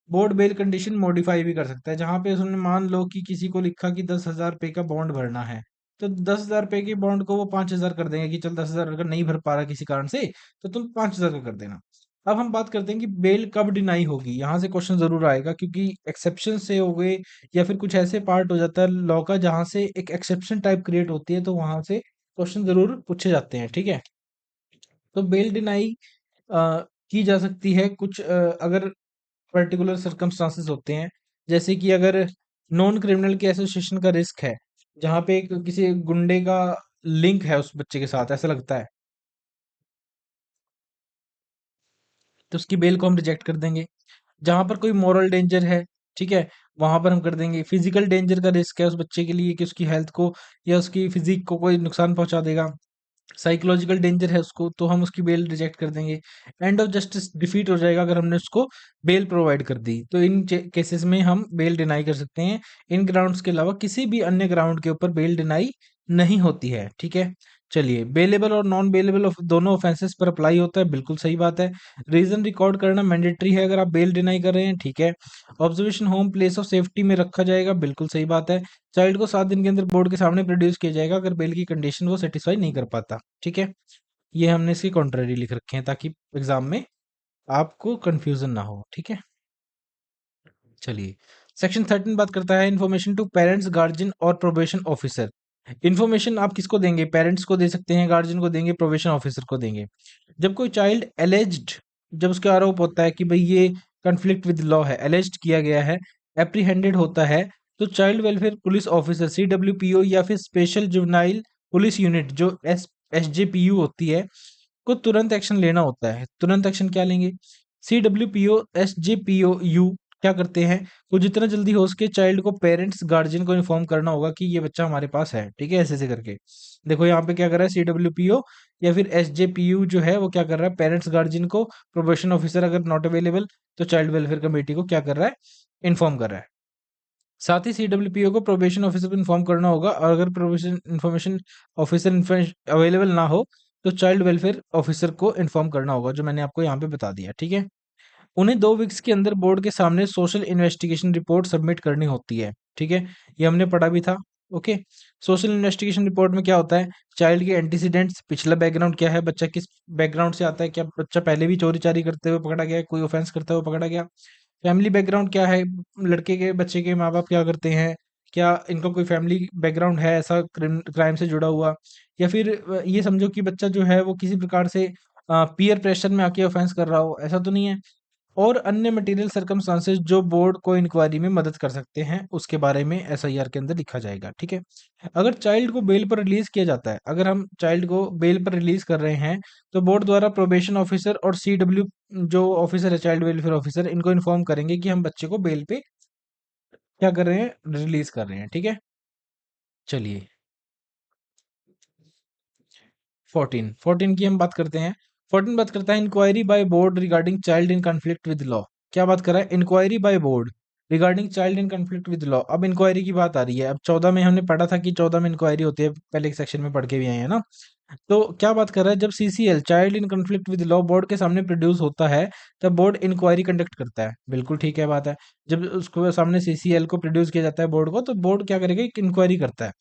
बोर्ड बेल कंडीशन मॉडिफाई भी कर सकता है, जहां पे उसने मान लो कि किसी को लिखा कि 10,000 रुपए का बॉन्ड भरना है, तो 10,000 रुपए के बॉन्ड को वो 5,000 कर देंगे कि चल 10,000 अगर नहीं भर पा रहा किसी कारण से, तो तुम 5,000 का कर देना। अब हम बात करते हैं कि बेल कब डिनाई होगी, यहाँ से क्वेश्चन जरूर आएगा, क्योंकि एक्सेप्शन से हो गए या फिर कुछ ऐसे पार्ट हो जाता है लॉ का जहां से एक एक्सेप्शन टाइप क्रिएट होती है, तो वहां से क्वेश्चन जरूर पूछे जाते हैं। ठीक है, तो बेल डिनाई की जा सकती है कुछ अगर पर्टिकुलर सर्कमस्टांसेस होते हैं, जैसे कि अगर नॉन क्रिमिनल के एसोसिएशन का रिस्क है, जहां पे एक किसी गुंडे का लिंक है उस बच्चे के साथ ऐसा लगता है, तो उसकी बेल को हम रिजेक्ट कर देंगे। जहां पर कोई मॉरल डेंजर है, ठीक है, वहां पर हम कर देंगे। फिजिकल डेंजर का रिस्क है उस बच्चे के लिए कि उसकी हेल्थ को या उसकी फिजिक को कोई नुकसान पहुंचा देगा, साइकोलॉजिकल डेंजर है उसको, तो हम उसकी बेल रिजेक्ट कर देंगे। एंड ऑफ जस्टिस डिफीट हो जाएगा अगर हमने उसको बेल प्रोवाइड कर दी, तो इन केसेस में हम बेल डिनाई कर सकते हैं। इन ग्राउंड्स के अलावा किसी भी अन्य ग्राउंड के ऊपर बेल डिनाई नहीं होती है, ठीक है। चलिए, बेलेबल और नॉन बेलेबल दोनों ऑफेंसेस पर अप्लाई होता है, बिल्कुल सही बात है। रीजन रिकॉर्ड करना मैंडेटरी है अगर आप बेल डिनाई कर रहे हैं, ठीक है। Observation home place of safety में रखा जाएगा, बिल्कुल सही बात है। चाइल्ड को 7 दिन के अंदर बोर्ड के सामने प्रोड्यूस किया जाएगा अगर बेल की कंडीशन वो सेटिस्फाई नहीं कर पाता, ठीक है। ये हमने इसके कॉन्ट्ररी लिख रखे हैं ताकि एग्जाम में आपको कंफ्यूजन ना हो, ठीक है। चलिए, सेक्शन 13 बात करता है इन्फॉर्मेशन टू पेरेंट्स, गार्जियन और प्रोबेशन ऑफिसर। इन्फॉर्मेशन आप किसको देंगे? पेरेंट्स को दे सकते हैं, गार्जियन को देंगे, प्रोबेशन ऑफिसर को देंगे। जब कोई चाइल्ड एलेज्ड, जब उसका आरोप होता है कि भाई ये कन्फ्लिक्ट विद लॉ है, एलेज्ड किया गया है, एप्रीहेंडेड होता है, तो child welfare police officer CWPO या फिर स्पेशल जुवेनाइल पुलिस यूनिट जो SJPU होती है, को तुरंत एक्शन लेना होता है। तुरंत एक्शन क्या लेंगे? CWPO SJPO क्या करते हैं? वो जितना जल्दी हो सके चाइल्ड को, पेरेंट्स गार्जियन को इन्फॉर्म करना होगा कि ये बच्चा हमारे पास है, ठीक है, ऐसे ऐसे करके। देखो यहाँ पे क्या कर रहा है, CWPO या फिर SJPU जो है वो क्या कर रहा है, पेरेंट्स गार्जियन को, प्रोबेशन ऑफिसर अगर नॉट अवेलेबल तो चाइल्ड वेलफेयर कमेटी को क्या कर रहा है, इन्फॉर्म कर रहा है। साथ ही CWPO को प्रोबेशन ऑफिसर को इन्फॉर्म करना होगा, और अगर प्रोबेशन इन्फॉर्मेशन ऑफिसर अवेलेबल ना हो तो चाइल्ड वेलफेयर ऑफिसर को इन्फॉर्म करना होगा, जो मैंने आपको यहाँ पे बता दिया, ठीक है। उन्हें 2 वीक्स के अंदर बोर्ड के सामने सोशल इन्वेस्टिगेशन रिपोर्ट सबमिट करनी होती है, ठीक है। ये हमने पढ़ा भी था, ओके। सोशल इन्वेस्टिगेशन रिपोर्ट में क्या होता है? चाइल्ड के एंटीसीडेंट्स, पिछला बैकग्राउंड क्या है, बच्चा किस बैकग्राउंड से आता है, क्या बच्चा पहले भी चोरी चारी करते हुए पकड़ा गया है, कोई ऑफेंस करते हुए पकड़ा गया, फैमिली बैकग्राउंड क्या है, लड़के के बच्चे के माँ बाप क्या करते हैं, क्या इनका कोई फैमिली बैकग्राउंड है ऐसा क्राइम से जुड़ा हुआ, या फिर ये समझो कि बच्चा जो है वो किसी प्रकार से पीयर प्रेशर में आके ऑफेंस कर रहा हो, ऐसा तो नहीं है। और अन्य मटेरियल सर्कमस्टांसेस जो बोर्ड को इंक्वायरी में मदद कर सकते हैं, उसके बारे में SIR के अंदर लिखा जाएगा, ठीक है। अगर चाइल्ड को बेल पर रिलीज किया जाता है, अगर हम चाइल्ड को बेल पर रिलीज कर रहे हैं, तो बोर्ड द्वारा प्रोबेशन ऑफिसर और CW जो ऑफिसर है, चाइल्ड वेलफेयर ऑफिसर, इनको इन्फॉर्म करेंगे कि हम बच्चे को बेल पे क्या कर रहे हैं, रिलीज कर रहे हैं, ठीक है। चलिए, 14 की हम बात करते हैं। 14 बात करता है inquiry by board regarding child in conflict with law. क्या बात कर रहा है? Inquiry by board regarding child in conflict with law. अब इंक्वायरी की बात आ रही है। अब 14 में हमने पढ़ा था कि 14 में इंक्वायरी होती है, पहले एक सेक्शन में पढ़ के भी आए हैं ना। तो क्या बात कर रहा है, जब CCL child in conflict with law board के सामने प्रोड्यूस होता है, तब बोर्ड इंक्वायरी कंडक्ट करता है, बिल्कुल ठीक है बात है। जब उसको सामने CCL को प्रोड्यूस किया जाता है बोर्ड को, तो बोर्ड क्या करेगा, एक इंक्वायरी करता है।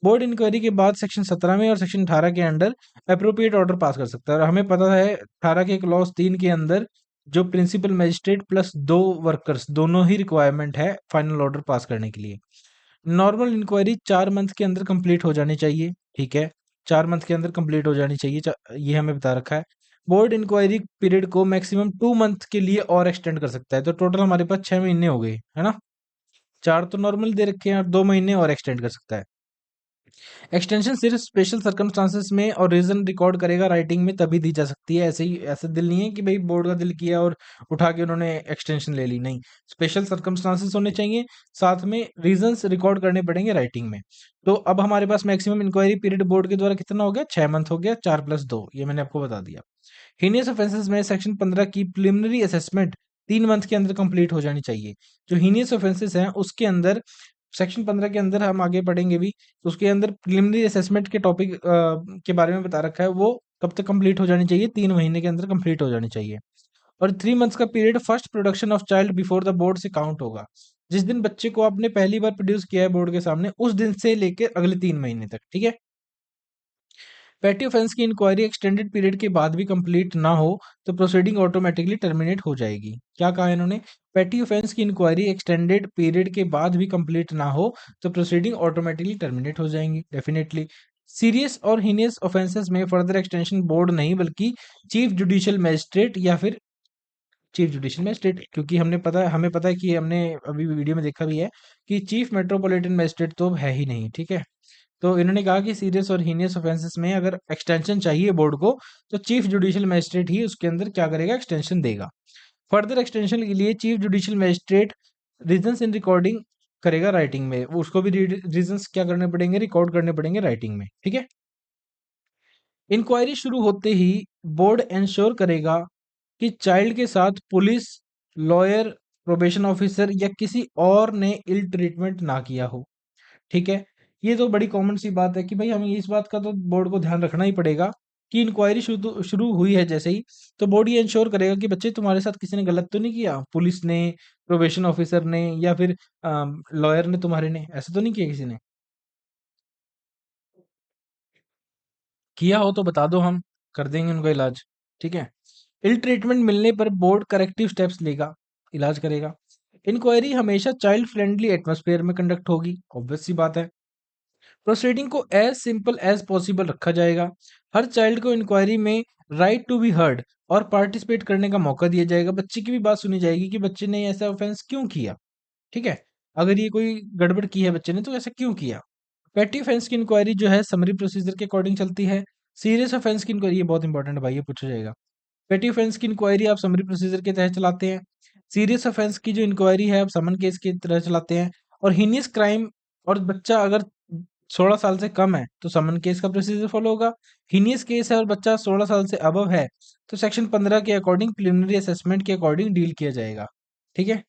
बोर्ड इंक्वायरी के बाद सेक्शन 17 में और सेक्शन 18 के अंडर अप्रोप्रिएट ऑर्डर पास कर सकता है। और हमें पता है 18 के क्लॉज 3 के अंदर जो प्रिंसिपल मजिस्ट्रेट प्लस 2 वर्कर्स दोनों ही रिक्वायरमेंट है फाइनल ऑर्डर पास करने के लिए। नॉर्मल इंक्वायरी 4 मंथ के अंदर कंप्लीट हो जानी चाहिए, ठीक है। 4 मंथ के अंदर कंप्लीट हो जानी चाहिए, ये हमें बता रखा है। बोर्ड इंक्वायरी पीरियड को मैक्सिमम 2 मंथ के लिए और एक्सटेंड कर सकता है, तो टोटल हमारे पास 6 महीने हो गए, है ना। 4 तो नॉर्मल दे रखे हैं और 2 महीने और एक्सटेंड कर सकता है। एक्सटेंशन सिर्फ स्पेशल सर्कमस्टांसेस में और रीजन रिकॉर्ड करेगा राइटिंग में, तभी दी जा सकती है। ऐसे ही ऐसा दिल नहीं है कि भाई बोर्ड का दिल किया और उठा के उन्होंने एक्सटेंशन ले ली, नहीं। स्पेशल सर्कमस्टांसेस होने चाहिए, साथ में रीजंस रिकॉर्ड करने पड़ेंगे राइटिंग में। तो अब हमारे पास मैक्सिमम इंक्वायरी पीरियड बोर्ड के द्वारा कितना हो गया, 6 मंथ हो गया, 4+2, ये मैंने आपको बता दिया। हीनियस ऑफेंसेस में सेक्शन 15 की प्रिलिमिनरी असेसमेंट 3 मंथ के अंदर कंप्लीट हो जानी चाहिए। जो हीनियस ऑफेंसेस हैं उसके अंदर सेक्शन 15 के अंदर हम आगे पढ़ेंगे भी, तो उसके अंदर प्रिलिमिनरी असेसमेंट के टॉपिक के बारे में बता रखा है, वो कब तक कंप्लीट हो जानी चाहिए, 3 महीने के अंदर कंप्लीट हो जानी चाहिए। और 3 मंथ्स का period first production of child before the board से काउंट होगा। जिस दिन बच्चे को आपने पहली बार प्रोड्यूस किया है बोर्ड के सामने, उस दिन से लेकर अगले 3 महीने तक, ठीक है। पेटी ऑफेंस की इंक्वायरी एक्सटेंडेड पीरियड के बाद भी कंप्लीट ना हो तो प्रोसीडिंग ऑटोमेटिकली टर्मिनेट हो जाएगी। क्या कहा इन्होंने? पेटी ऑफेंस की इंक्वायरी एक्सटेंडेड पीरियड के बाद भी कंप्लीट ना हो तो प्रोसीडिंग ऑटोमेटिकली टर्मिनेट हो जाएंगी, डेफिनेटली। सीरियस और हीनियस ऑफेंसेस में फर्दर एक्सटेंशन बोर्ड नहीं बल्कि चीफ जुडिशियल मजिस्ट्रेट या फिर चीफ जुडिशियल मजिस्ट्रेट, क्योंकि हमें पता है कि हमने अभी वीडियो में देखा भी है कि चीफ मेट्रोपॉलिटन मजिस्ट्रेट तो है ही नहीं, ठीक है। तो इन्होंने कहा कि सीरियस और हीनियस ऑफेंसेस में अगर एक्सटेंशन चाहिए बोर्ड को, तो चीफ जुडिशियल मजिस्ट्रेट ही उसके अंदर क्या करेगा, एक्सटेंशन देगा। फर्दर एक्सटेंशन के लिए chief judicial magistrate reasons in recording करेगा राइटिंग में, उसको भी रीजंस क्या करने पड़ेंगे, रिकॉर्ड करने पड़ेंगे राइटिंग में, ठीक है। इंक्वायरी शुरू होते ही बोर्ड इंश्योर करेगा कि चाइल्ड के साथ पुलिस, लॉयर, प्रोबेशन ऑफिसर या किसी और ने इल ट्रीटमेंट ना किया हो। ठीक है। ये तो बड़ी कॉमन सी बात है कि भाई हमें इस बात का तो बोर्ड को ध्यान रखना ही पड़ेगा कि इंक्वायरी शुरू शुरू हुई है जैसे ही, तो बोर्ड ये इंश्योर करेगा कि बच्चे तुम्हारे साथ किसी ने गलत तो नहीं किया, पुलिस ने, प्रोबेशन ऑफिसर ने या फिर लॉयर ने, तुम्हारे ने ऐसा तो नहीं किया किसी ने। किया हो तो बता दो, हम कर देंगे उनका इलाज। ठीक है। इल ट्रीटमेंट मिलने पर बोर्ड करेक्टिव स्टेप्स लेगा, इलाज करेगा। इंक्वायरी हमेशा चाइल्ड फ्रेंडली एटमॉस्फेयर में कंडक्ट होगी, ऑब्वियस सी बात है। प्रोसीडिंग को एज सिंपल एज पॉसिबल रखा जाएगा। हर चाइल्ड को इंक्वायरी में राइट टू बी हर्ड और पार्टिसिपेट करने का मौका दिया जाएगा। बच्चे की भी बात सुनी जाएगी कि बच्चे ने ऐसा ऑफेंस क्यों किया। ठीक है। अगर ये कोई गड़बड़ की है बच्चे ने तो ऐसा क्यों किया। पेटी ऑफेंस की इंक्वायरी जो है समरी प्रोसीजर के अकॉर्डिंग चलती है। सीरियस ऑफेंस की इंक्वायरी, ये बहुत इंपॉर्टेंट है भाई, ये पूछा जाएगा। पेटी ऑफेंस की इंक्वायरी आप समरी प्रोसीजर के तहत चलाते हैं। सीरियस ऑफेंस की जो इंक्वायरी है आप समन केस की तरह चलाते हैं। और हीनियस क्राइम और बच्चा अगर 16 साल से कम है तो समन केस का प्रोसीजर फॉलो होगा। हीनियस केस है और बच्चा 16 साल से अबव है तो सेक्शन 15 के अकॉर्डिंग प्रिलिमिनरी असेसमेंट के अकॉर्डिंग डील किया जाएगा। ठीक है।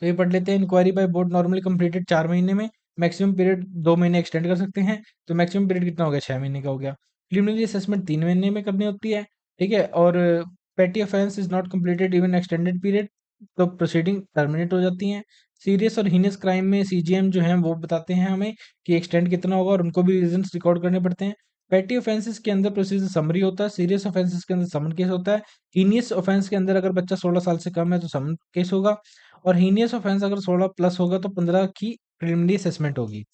तो ये पढ़ लेते हैं। Inquiry by board normally completed 4 महीने में, मैक्सिमम पीरियड 2 महीने एक्सटेंड कर सकते हैं। तो मैक्सिमम पीरियड कितना हो गया, 6 महीने का हो गया। प्रिलिमिनरी असेसमेंट 3 महीने में करनी होती है। ठीक है। और पेटी offence is not completed even extended period, तो प्रोसीडिंग टर्मिनेट हो जाती हैं। सीरियस और हीनियस क्राइम में सीजीएम जो है वो बताते हैं हमें कि एक्सटेंड कितना होगा और उनको भी रीजंस रिकॉर्ड करने पड़ते हैं। पेटी ऑफेंसेस के अंदर प्रोसीजर समरी होता है, सीरियस ऑफेंसेस के अंदर समन केस होता है। हीनियस ऑफेंस के अंदर अगर बच्चा 16 साल से कम है तो समन केस होगा। और हीनियस ऑफेंस अगर 16 प्लस होगा तो 15 की प्रिलिमिनरी असेसमेंट होगी।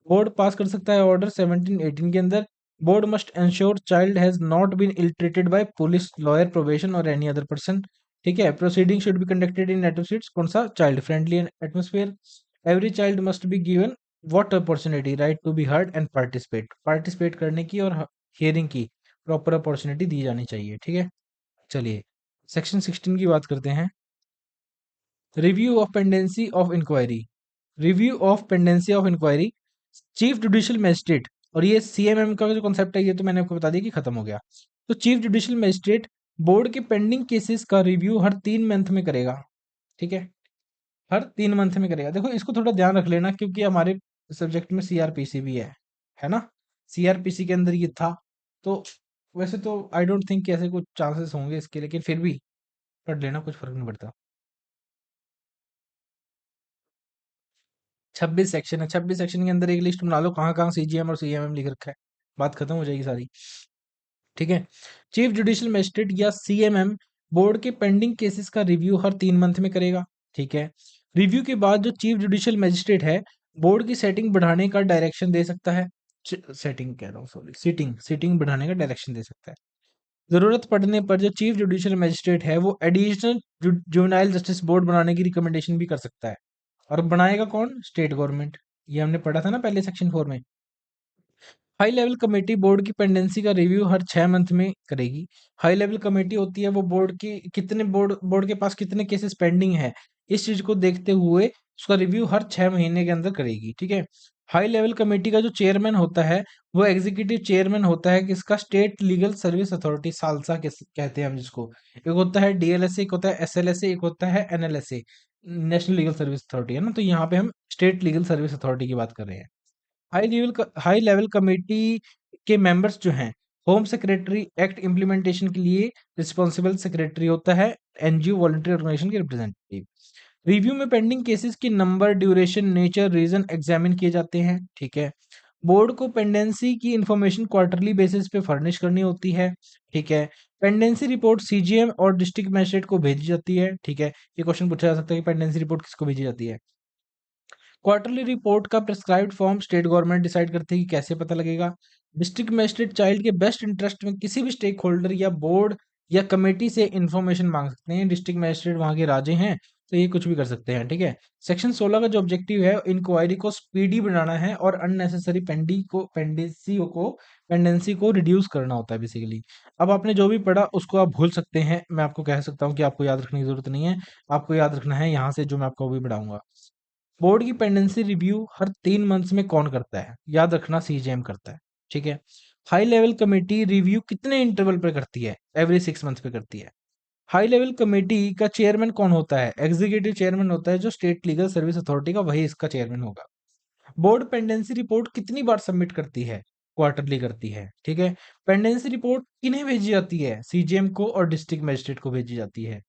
बोर्ड पास कर सकता है ऑर्डर 17-18 के अंदर। Board must ensure child has not been ill treated by police, lawyer, probation और एनी अदर पर्सन। ठीक है। Proceeding should be conducted in atmosphere, कौन सा, child friendly atmosphere. Every child must be given what opportunity, right to be heard and participate, participate करने की और hearing की proper opportunity दी जानी चाहिए। ठीक है। चलिए सेक्शन 16 की बात करते हैं। Review of pendency of inquiry. Review of pendency of inquiry, chief judicial magistrate, और ये सीएमएम का जो कॉन्सेप्ट है ये तो मैंने आपको बता दिया कि खत्म हो गया। तो चीफ जुडिशियल मजिस्ट्रेट बोर्ड के पेंडिंग केसेस का रिव्यू हर 3 मंथ में करेगा। ठीक है। हर 3 मंथ में करेगा। देखो इसको थोड़ा ध्यान रख लेना क्योंकि हमारे सब्जेक्ट में सीआरपीसी भी है ना। सीआरपीसी के अंदर ये था। तो वैसे तो आई डोंट थिंक कि ऐसे कुछ चांसेस होंगे इसके, लेकिन फिर भी पढ़ लेना, कुछ फर्क नहीं पड़ता। 26 सेक्शन है। 26 सेक्शन के अंदर एक लिस्ट बना लो कहाँ कहाँ सीजीएम और सीएमएम लिख रखा है, बात खत्म हो जाएगी सारी। ठीक है। चीफ जुडिशियल मजिस्ट्रेट या सीएमएम बोर्ड के पेंडिंग केसेस का रिव्यू हर 3 मंथ में करेगा। ठीक है। रिव्यू के बाद जो चीफ जुडिशियल मजिस्ट्रेट है बोर्ड की सेटिंग बढ़ाने का डायरेक्शन दे सकता है। सेटिंग कह रहा हूँ, सॉरी, सीटिंग सीटिंग बढ़ाने का डायरेक्शन दे सकता है। जरूरत पड़ने पर जो चीफ जुडिशियल मजिस्ट्रेट है वो एडिशनल जुवेनाइल जस्टिस बोर्ड बनाने की रिकमेंडेशन भी कर सकता है। और बनाएगा कौन, स्टेट गवर्नमेंट। ये हमने पढ़ा था ना पहले सेक्शन 4 में। हाई लेवल कमेटी बोर्ड की पेंडेंसी का रिव्यू हर 6 मंथ में करेगी। हाई लेवल कमेटी होती है वो बोर्ड की कितने बोर्ड के पास कितने केसेस पेंडिंग है इस चीज को देखते हुए उसका रिव्यू हर 6 महीने के अंदर करेगी। ठीक है। हाई लेवल कमेटी का जो चेयरमैन होता है वो एग्जीक्यूटिव चेयरमैन होता है किसका, state legal service authority, salsa कहते हैं हम जिसको। एक होता है डीएलएसए, एक होता है एसएलएसए, एक होता है एनएलएसए, नेशनल लीगल सर्विस अथॉरिटी, है ना। तो यहाँ पे हम स्टेट लीगल सर्विस अथॉरिटी की बात कर रहे हैं। हाई लेवल कमेटी के मेंबर्स जो हैं, होम सेक्रेटरी एक्ट इम्प्लीमेंटेशन के लिए रिस्पॉन्सिबल सेक्रेटरी होता है, एनजीओ वॉलंटरी ऑर्गेनाइजेशन के रिप्रेजेंटेटिव। रिव्यू में पेंडिंग केसेस की number, duration, nature, reason examine किए जाते हैं। ठीक है। बोर्ड को पेंडेंसी की इंफॉर्मेशन क्वार्टरली बेसिस पे फर्निश करनी होती है। ठीक है। पेंडेंसी रिपोर्ट सीजीएम और डिस्ट्रिक्ट मजिस्ट्रेट को भेजी जाती है। ठीक है। ये क्वेश्चन पूछा जा सकता है कि पेंडेंसी रिपोर्ट किसको भेजी जाती है। क्वार्टरली रिपोर्ट का prescribed form state government decide करती है कि कैसे पता लगेगा। डिस्ट्रिक्ट मजिस्ट्रेट चाइल्ड के बेस्ट इंटरेस्ट में किसी भी स्टेक होल्डर या बोर्ड या कमेटी से इंफॉर्मेशन मांग सकते हैं। डिस्ट्रिक्ट मजिस्ट्रेट वहां के राजे हैं तो ये कुछ भी कर सकते हैं। ठीक है। सेक्शन 16 का जो ऑब्जेक्टिव है इंक्वायरी को स्पीडी बनाना है और अननेसेसरी पेंडेंसी को रिड्यूस करना होता है बेसिकली। अब आपने जो भी पढ़ा उसको आप भूल सकते हैं, मैं आपको कह सकता हूँ कि आपको याद रखने की जरूरत नहीं है। आपको याद रखना है यहाँ से जो मैं आपको अभी पढ़ाऊंगा। बोर्ड की पेंडेंसी रिव्यू हर 3 मंथ्स में कौन करता है, याद रखना सीजेएम करता है। ठीक है। हाई लेवल कमेटी रिव्यू कितने इंटरवल पे करती है? एवरी 6 मंथ पे करती है। हाई लेवल कमेटी का चेयरमैन कौन होता है? एग्जीक्यूटिव चेयरमैन होता है, जो स्टेट लीगल सर्विस अथॉरिटी का, वही इसका चेयरमैन होगा। बोर्ड पेंडेंसी रिपोर्ट कितनी बार सबमिट करती है? क्वार्टरली करती है, ठीक है। पेंडेंसी रिपोर्ट किन्हें भेजी जाती है? सीजीएम को और डिस्ट्रिक्ट मजिस्ट्रेट को भेजी जाती है।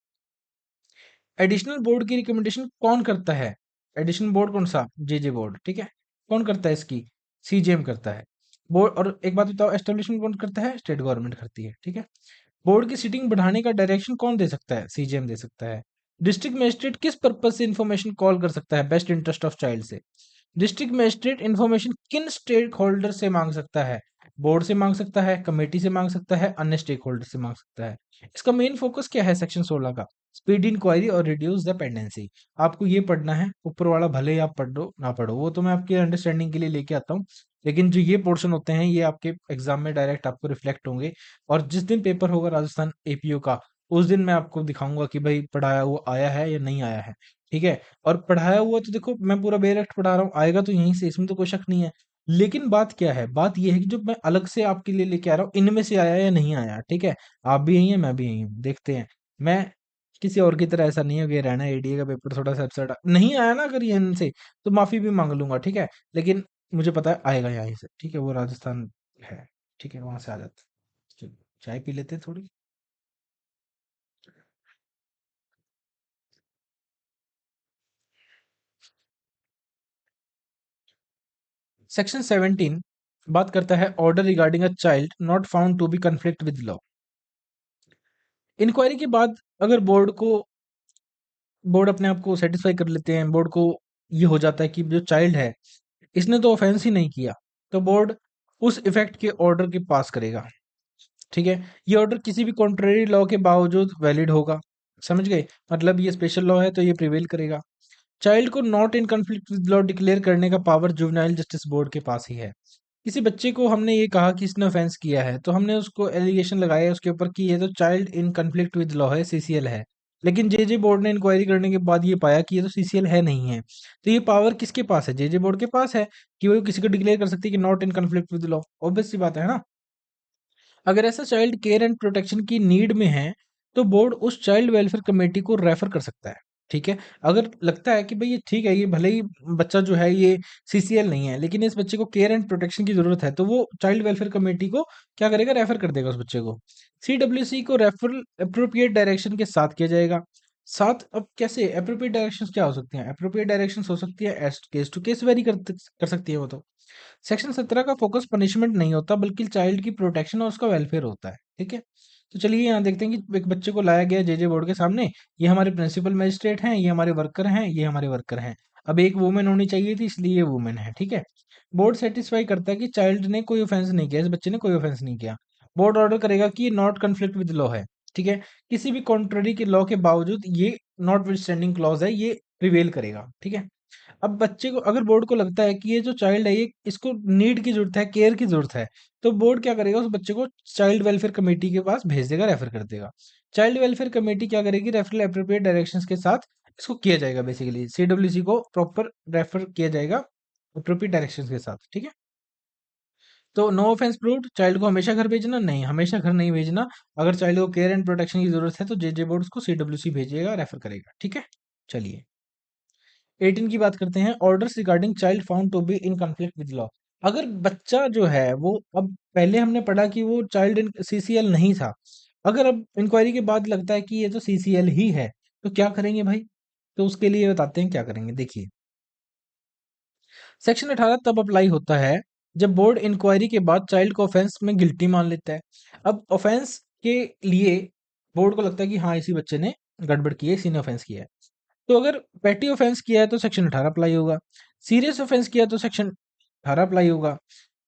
एडिशनल बोर्ड की रिकमेंडेशन कौन करता है? एडिशनल बोर्ड कौन सा? जेजे बोर्ड, ठीक है। कौन करता है इसकी? सीजीएम करता है। बोर्ड, और एक बात बताओ, एस्टेब्लिशमेंट कौन करता है? स्टेट गवर्नमेंट करती है, ठीक है। बोर्ड की सीटिंग बढ़ाने का डायरेक्शन कौन दे सकता है? सीजीएम दे सकता है। डिस्ट्रिक्ट मजिस्ट्रेट किस पर्पज से इंफॉर्मेशन कॉल कर सकता है? बेस्ट इंटरेस्ट ऑफ चाइल्ड से। डिस्ट्रिक्ट मजिस्ट्रेट इंफॉर्मेशन किन स्टेक होल्डर से मांग सकता है? बोर्ड से मांग सकता है, कमेटी से मांग सकता है, अन्य स्टेक होल्डर से मांग सकता है। इसका मेन फोकस क्या है सेक्शन 16 का? स्पीड इंक्वायरी और रिड्यूस द पेंडेंसी। आपको ये पढ़ना है, ऊपर वाला भले ही आप पढ़ो ना पढ़ो, वो तो मैं आपकी अंडरस्टैंडिंग के लिए लेके आता हूँ। लेकिन जो ये पोर्शन होते हैं, ये आपके एग्जाम में डायरेक्ट आपको रिफ्लेक्ट होंगे। और जिस दिन पेपर होगा राजस्थान एपीओ का, उस दिन मैं आपको दिखाऊंगा कि भाई पढ़ाया हुआ आया है या नहीं आया है, ठीक है। और पढ़ाया हुआ तो देखो मैं पूरा बेरेक्ट पढ़ा रहा हूँ, आएगा तो यहीं से, इसमें तो कोई शक नहीं है। लेकिन बात क्या है? बात ये है कि जो मैं अलग से आपके लिए लेके आ रहा हूँ, इनमें से आया या नहीं आया, ठीक है। आप भी यही है, मैं भी यही हूँ, देखते हैं। मैं किसी और की तरह ऐसा नहीं है कि रहना एडीए का पेपर थोड़ा सा अपसेट नहीं आया ना, अगर ये इनसे, तो माफी भी मांग लूंगा, ठीक है। लेकिन मुझे पता है आएगा यहाँ से, ठीक है, वो राजस्थान है, ठीक है, वहां से आ जाता है। चलो, चाय पी लेते हैं थोड़ी। सेक्शन 17 बात करता है order regarding a child not found to be conflict with law. Inquiry के बाद अगर बोर्ड अपने आप को सेटिस्फाई कर लेते हैं, बोर्ड को ये हो जाता है कि जो चाइल्ड है, इसने तो ऑफेंस ही नहीं किया, तो बोर्ड उस इफेक्ट के ऑर्डर के पास करेगा, ठीक है। ये ऑर्डर किसी भी कॉन्ट्रेरी लॉ के बावजूद वैलिड होगा, समझ गए? मतलब ये स्पेशल लॉ है तो ये प्रिवेल करेगा। चाइल्ड को not in conflict with law declare करने का पावर जुवेनाइल जस्टिस बोर्ड के पास ही है। किसी बच्चे को हमने ये कहा कि इसने ऑफेंस किया है, तो हमने उसको एलिगेशन लगाया उसके ऊपर कि ये तो child in conflict with law है, सीसीएल है। लेकिन जेजे बोर्ड ने इंक्वायरी करने के बाद ये पाया कि ये तो सीसीएल है नहीं है। तो ये पावर किसके पास है? जेजे बोर्ड के पास है, कि वो किसी को डिक्लेयर कर सकती है कि not in conflict with law. Obvious सी बात है ना। अगर ऐसा चाइल्ड केयर एंड प्रोटेक्शन की नीड में है, तो बोर्ड उस चाइल्ड वेलफेयर कमेटी को रेफर कर सकता है, ठीक है। अगर लगता है कि भाई ये ठीक है, ये भले ही बच्चा जो है ये सीसीएल नहीं है, लेकिन इस बच्चे को केयर एंड प्रोटेक्शन की जरूरत है, तो वो चाइल्ड वेलफेयर कमेटी को क्या करेगा? रेफर कर देगा उस बच्चे को। सीडब्ल्यूसी को रेफरल अप्रोप्रिएट डायरेक्शन के साथ किया जाएगा। साथ अब कैसे अप्रोप्रिएट डायरेक्शंस क्या हो सकती हैं? अप्रोप्रिएट डायरेक्शंस हो सकती है केस टू केस वेरी कर सकती है वो तो। सेक्शन 17 का फोकस पनिशमेंट नहीं होता, बल्कि चाइल्ड की प्रोटेक्शन और उसका वेलफेयर होता है, ठीक है। तो चलिए यहाँ देखते हैं कि एक बच्चे को लाया गया जेजे बोर्ड के सामने। ये हमारे प्रिंसिपल मजिस्ट्रेट हैं, ये हमारे वर्कर हैं, ये हमारे वर्कर हैं। अब एक वुमेन होनी चाहिए थी, इसलिए ये वुमेन है, ठीक है। बोर्ड सेटिस्फाई करता है कि चाइल्ड ने कोई ऑफेंस नहीं किया, इस बच्चे ने कोई ऑफेंस नहीं किया। बोर्ड ऑर्डर करेगा कि ये नॉट कन्फ्लिक्ट विद लॉ है, ठीक है। किसी भी कॉन्ट्ररी के लॉ के बावजूद ये नॉट विद स्टैंडिंग क्लॉज है, ये प्रिवेल करेगा, ठीक है। अब बच्चे को, अगर बोर्ड को लगता है कि ये जो चाइल्ड है, ये इसको नीड की जरूरत है, केयर की जरूरत है, तो बोर्ड क्या करेगा? उस बच्चे को चाइल्ड वेलफेयर कमेटी के पास भेज देगा, रेफर कर देगा। चाइल्ड वेलफेयर कमेटी क्या करेगी? रेफरल एप्रोप्रिएट डायरेक्शंस के साथ इसको किया जाएगा, बेसिकली सीडब्ल्यूसी को प्रॉपर रेफर किया जाएगा एप्रोप्रिएट डायरेक्शंस के साथ, ठीक है। तो नो ऑफेंस प्रूव्ड, चाइल्ड को हमेशा घर भेजना? नहीं, हमेशा घर नहीं भेजना। अगर चाइल्ड को केयर एंड प्रोटेक्शन की जरूरत है, तो जेजे बोर्ड उसको सीडब्ल्यूसी भेजेगा, रेफर करेगा, ठीक है। चलिए 18 की बात करते हैं, orders regarding child found to be in conflict with law. अगर बच्चा जो है वो, अब पहले हमने पढ़ा कि वो चाइल्ड इन सीसीएल नहीं था, अगर अब इंक्वायरी के बाद लगता है कि ये तो सीसीएल ही है, तो क्या करेंगे भाई? तो उसके लिए बताते हैं क्या करेंगे, देखिए। सेक्शन 18 तब अप्लाई होता है जब बोर्ड इंक्वायरी के बाद चाइल्ड को ऑफेंस में गिल्टी मान लेता है। अब ऑफेंस के लिए बोर्ड को लगता है कि हाँ, इसी बच्चे ने गड़बड़ की है, इसी ने ऑफेंस किया है। तो अगर पेटी ऑफेंस किया है तो सेक्शन 18 अप्लाई होगा। सीरियस ऑफेंस किया है तो सेक्शन 18 अप्लाई होगा।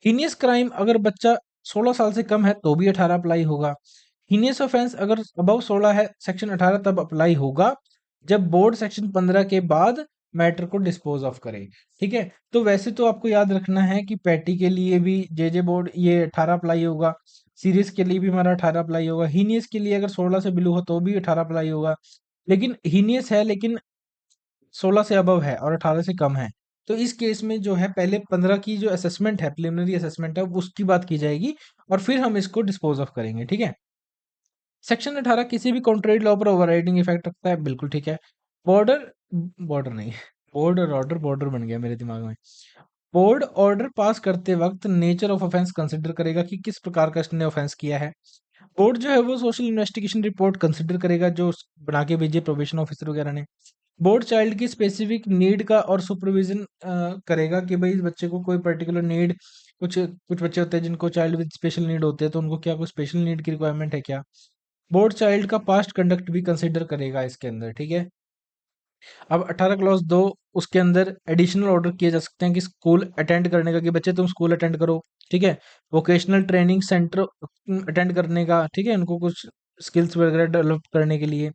हीनियस क्राइम अगर बच्चा 16 साल से कम है तो भी 18 अप्लाई होगा। हीनियस ऑफेंस अगर अबव 16 है, सेक्शन 18 तब अप्लाई होगा जब बोर्ड सेक्शन 15 के बाद मैटर को डिस्पोज ऑफ करे, ठीक है। तो वैसे तो आपको याद रखना है कि पैटी के लिए भी जेजे बोर्ड ये 18 अप्लाई होगा, सीरियस के लिए भी हमारा 18 अप्लाई होगा, हीनियस के लिए अगर 16 से बिलो हो तो भी 18 अप्लाई होगा। लेकिन हीनियस है, लेकिन 16 से अबव है और 18 से कम है, तो इस केस में जो है पहले 15 की जो असेसमेंट है, प्रिलिमिनरी असेसमेंट है, उसकी बात की जाएगी और फिर हम इसको डिस्पोज ऑफ करेंगे, ठीक है। सेक्शन 18 किसी भी कॉन्ट्रेरी लॉ पर ओवरराइडिंग इफेक्ट रखता है, बिल्कुल ठीक है। बॉर्डर बॉर्डर नहीं बोर्ड और ऑर्डर बॉर्डर बन गया मेरे दिमाग में। बोर्ड ऑर्डर पास करते वक्त नेचर ऑफ ऑफेंस कंसिडर करेगा कि किस प्रकार का इसने ऑफेंस किया है। बोर्ड जो है वो सोशल इन्वेस्टिगेशन रिपोर्ट कंसिडर करेगा जो बना के भेजे प्रोबेशन ऑफिसर वगैरह ने। बोर्ड चाइल्ड की स्पेसिफिक नीड का और सुपरविजन करेगा कि भाई इस बच्चे को कोई पर्टिकुलर नीड, कुछ कुछ बच्चे होते हैं जिनको चाइल्ड विद स्पेशल नीड होते हैं, तो उनको क्या कोई स्पेशल नीड की रिक्वायरमेंट है क्या। बोर्ड चाइल्ड का पास्ट कंडक्ट भी कंसिडर करेगा इसके अंदर, ठीक है। अब 18 क्लॉज 2, उसके अंदर एडिशनल ऑर्डर किए जा सकते हैं कि स्कूल अटेंड करने का, कि बच्चे तुम स्कूल अटेंड करो, ठीक है। वोकेशनल ट्रेनिंग सेंटर अटेंड करने का, ठीक है, उनको कुछ स्किल्स वगैरह डेवलप करने के लिए।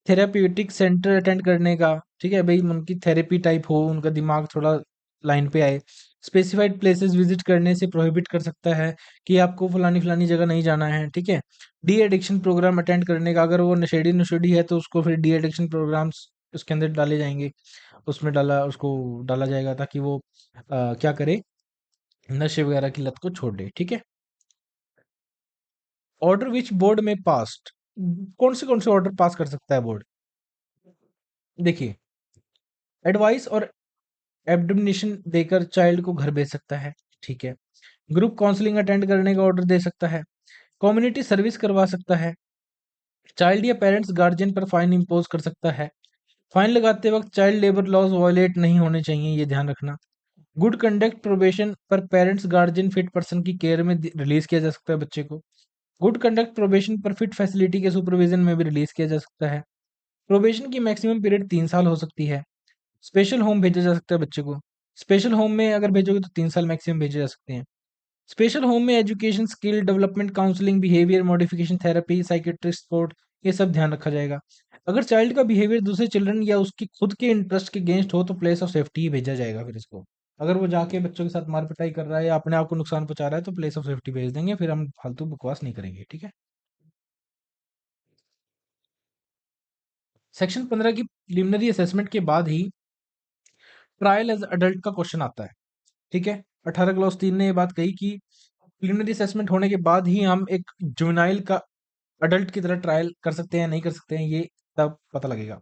थेराप्यूटिक सेंटर अटेंड करने का, ठीक है भाई, उनकी थेरेपी टाइप हो, उनका दिमाग थोड़ा लाइन पे आए। स्पेसिफाइड प्लेसेस विजिट करने से प्रोहिबिट कर सकता है कि आपको फलानी फलानी जगह नहीं जाना है, ठीक है। डी एडिक्शन प्रोग्राम अटेंड करने का, अगर वो नशेड़ी नशेड़ी है तो उसको फिर डी एडिक्शन प्रोग्राम्स उसके अंदर डाले जाएंगे, उसमें उसको डाला जाएगा ताकि वो क्या करे, नशे वगैरह की लत को छोड़ दे, ठीक है। ऑर्डर विच बोर्ड में पास्ट, कौन से ऑर्डर पास कर सकता है बोर्ड। देखिए, एडवाइस और एब्डमिनेशन देकर चाइल्ड को घर भेज सकता है, ठीक है। ग्रुप काउंसलिंग अटेंड करने का ऑर्डर दे सकता है। कम्युनिटी सर्विस करवा सकता है। चाइल्ड या पेरेंट्स गार्जियन पर फाइन इंपोज कर सकता है। फाइन लगाते वक्त चाइल्ड लेबर लॉज वायलेट नहीं होने चाहिए, ये ध्यान रखना। गुड कंडक्ट प्रोबेशन पर पेरेंट्स गार्जियन फिट पर्सन की केयर में रिलीज किया जा सकता है बच्चे को। गुड कंडक्ट प्रोबेशन पर फिट फैसिलिटी के सुपरविजन में भी रिलीज किया जा सकता है। प्रोबेशन की मैक्सिमम पीरियड 3 साल हो सकती है। स्पेशल होम भेजा जा सकता है बच्चे को। स्पेशल होम में अगर भेजोगे तो 3 साल मैक्सिमम भेजे जा सकते हैं। स्पेशल होम में education, skill development, counselling, behaviour modification therapy, psychiatrist support, ये सब ध्यान रखा जाएगा। अगर चाइल्ड का बिहेवियर दूसरे चिल्ड्रन या उसकी खुद के इंटरेस्ट के अगेंस्ट हो तो प्लेस ऑफ सेफ्टी ही भेजा जाएगा फिर इसको। अगर वो जाके बच्चों के साथ मार पिटाई कर रहा है या अपने आप को नुकसान पहुंचा रहा है तो प्लेस ऑफ सेफ्टी भेज देंगे, फिर हम फालतू बकवास नहीं करेंगे, ठीक है। सेक्शन 15 की प्रिलिमिनरी असेसमेंट के बाद ही ट्रायल एज अडल्ट का क्वेश्चन आता है, ठीक है। 18 क्लॉज 3 ने ये बात कही कि प्रिलिमिनरी असेसमेंट होने के बाद ही हम एक जुवेनाइल का अडल्ट की तरह ट्रायल कर सकते हैं नहीं कर सकते हैं, ये तब पता लगेगा।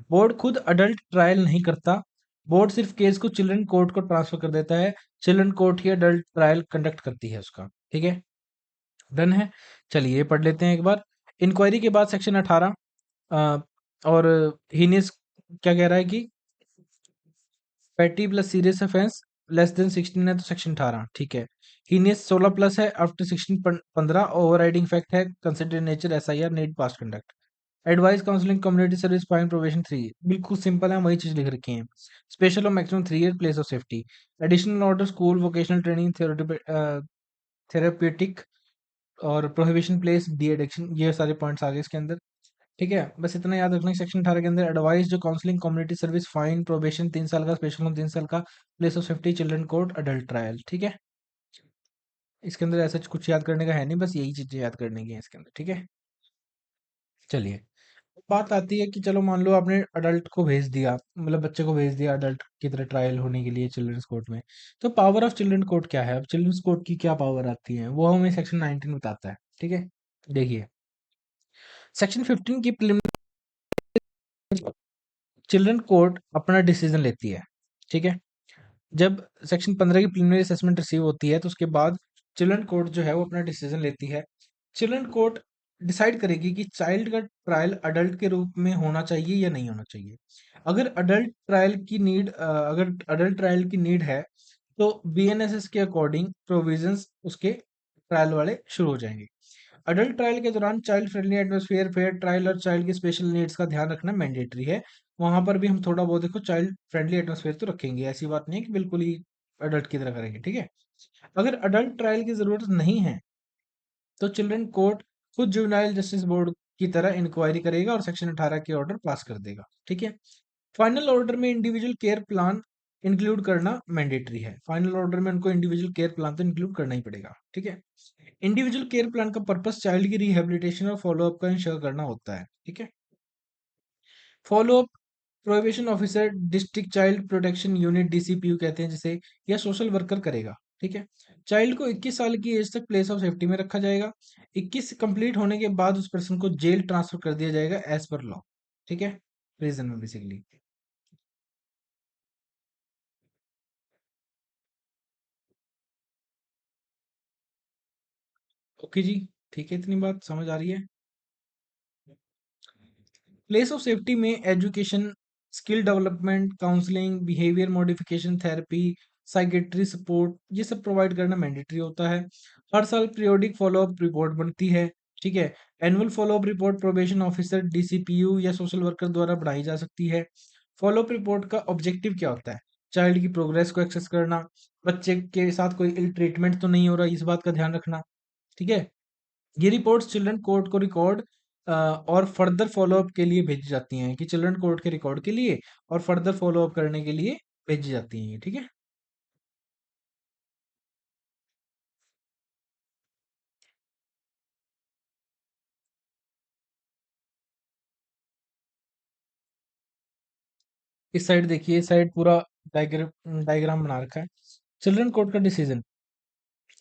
बोर्ड खुद अडल्ट ट्रायल नहीं करता। बोर्ड सिर्फ केस को चिल्ड्रन कोर्ट को ट्रांसफर कर देता है। चिल्ड्रन कोर्ट ही अडल्ट ट्रायल कंडक्ट करती है उसका, ठीक है। डन है। चलिए ये पढ़ लेते हैं एक बार। इंक्वायरी के बाद सेक्शन 18 और हीनियस क्या कह रहा है कि पेटी plus serious offence less than 16 है तो सेक्शन 18, ठीक है। हीनियस 16 प्लस है, आफ्टर 16 15, ओवरराइडिंग फैक्ट है, consider nature SIR need past conduct. Advice counselling community service fine probation 3, बिल्कुल सिंपल है, वही चीज लिख रखी है। स्पेशल और maximum 3 year place of safety. Additional order school vocational training therapeutic और प्रोहिबिशन प्लेस डी एडिक्शन, ये सारे पॉइंट्स आ गए इसके अंदर, ठीक है। बस इतना याद रखना है सेक्शन 18 के अंदर एडवाइस जो counselling community service fine probation 3 साल का, स्पेशल होम 3 साल का, place of safety children court adult trial, ठीक है। इसके अंदर ऐसा कुछ याद करने का है नहीं, बस यही चीजें याद करने की है इसके अंदर, ठीक है। चलिए, बात आती है कि चलो मान लो आपने अडल्ट को भेज दिया, मतलब बच्चे को भेज दिया अडल्ट की तरह ट्रायल होने के लिए चिल्ड्रंस कोर्ट में। तो पावर ऑफ चिल्ड्रन कोर्ट क्या है, अब चिल्ड्रंस कोर्ट की क्या पावर आती है वो हमें सेक्शन 19 बताता है, ठीक है। देखिए, सेक्शन 15 की चिल्ड्रन कोर्ट अपना डिसीजन लेती है, ठीक है। जब सेक्शन 15 की प्रिलिमिनरी असेसमेंट रिसीव होती है तो उसके बाद चिल्ड्रन कोर्ट जो है वो अपना डिसीजन लेती है। चिल्ड्रन कोर्ट डिसाइड करेगी कि चाइल्ड का ट्रायल अडल्ट के रूप में होना चाहिए या नहीं होना चाहिए। अगर अडल्ट ट्रायल की नीड है तो बीएनएसएस के अकॉर्डिंग प्रोविजंस उसके ट्रायल वाले शुरू हो जाएंगे। अडल्ट ट्रायल के दौरान child friendly atmosphere, fair trial और चाइल्ड की स्पेशल नीड्स का ध्यान रखना मैंडेटरी है। वहां पर भी हम थोड़ा बहुत देखो चाइल्ड फ्रेंडली एटमॉस्फेयर तो रखेंगे, ऐसी बात नहीं है कि बिल्कुल ही अडल्ट की तरह करेंगे, ठीक है। अगर अडल्ट ट्रायल की जरूरत नहीं है तो चिल्ड्रन कोर्ट खुद जुवेनाइल जस्टिस बोर्ड की तरह इंक्वायरी करेगा और सेक्शन 18 के ऑर्डर पास कर देगा, ठीक है। फाइनल ऑर्डर में इंडिविजुअल केयर प्लान इंक्लूड करना मैंडेटरी है। फाइनल ऑर्डर में उनको इंडिविजुअल केयर प्लान तो इंक्लूड करना ही पड़ेगा, ठीक है। इंडिविजुअल केयर प्लान का पर्पस चाइल्ड की रिहेबिलिटेशन और फॉलोअप का इंश्योर करना होता है, ठीक है। Follow up prohibition officer district child protection unit DCPU कहते हैं जिसे, या सोशल वर्कर करेगा। ठीक है। चाइल्ड को 21 साल की एज तक प्लेस ऑफ सेफ्टी में रखा जाएगा। 21 कंप्लीट होने के बाद उस पर्सन को जेल ट्रांसफर कर दिया जाएगा एज पर लॉ। ठीक है, प्रिजन में बेसिकली। ओके जी, ठीक है, इतनी बात समझ आ रही है। प्लेस ऑफ सेफ्टी में education, skill development, counselling, behaviour modification therapy, psychiatry support, ये सब प्रोवाइड करना मैंडेटरी होता है। हर साल पीरियोडिक फॉलोअप रिपोर्ट बनती है। ठीक है। Annual follow up report probation officer, DCPU या सोशल वर्कर द्वारा बढ़ाई जा सकती है। फॉलोअप रिपोर्ट का ऑब्जेक्टिव क्या होता है? चाइल्ड की प्रोग्रेस को एक्सेस करना, बच्चे के साथ कोई इल ट्रीटमेंट तो नहीं हो रहा, इस बात का ध्यान रखना। ठीक है। ये रिपोर्ट्स चिल्ड्रन कोर्ट को रिकॉर्ड और फर्दर फॉलोअप के लिए भेजी जाती हैं, कि चिल्ड्रन कोर्ट के रिकॉर्ड के लिए और फर्दर फॉलोअप करने के लिए भेजी जाती हैं। ठीक है। इस साइड देखिए, इस साइड पूरा डायग्राम डायग्राम बना रखा है। चिल्ड्रन कोर्ट का डिसीजन,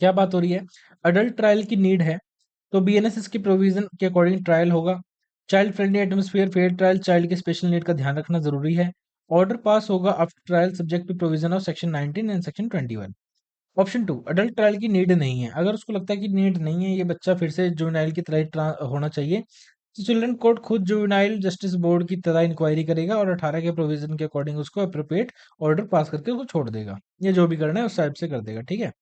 क्या बात हो रही है? अडल्ट ट्रायल की नीड है, तो बीएनएसएस की प्रोविजन के अकॉर्डिंग ट्रायल होगा। Child friendly atmosphere, fair trial, child के स्पेशल नीड का ध्यान रखना जरूरी है। ऑर्डर पास होगा after trial subject to provision of section 19 and section 21। Option two, adult trial की नीड नहीं है। अगर उसको लगता है कि नीड नहीं है, ये बच्चा फिर से जुवेनाइल की तरह ही होना चाहिए, तो चिल्ड्रन कोर्ट खुद जुवेनाइल जस्टिस बोर्ड की तरह इंक्वायरी करेगा और 18 के प्रोविजन के अकॉर्डिंग उसको अप्रोप्रिएट ऑर्डर पास करके उसको छोड़ देगा। ये जो भी करना है उस टाइप से कर देगा। ठीक है।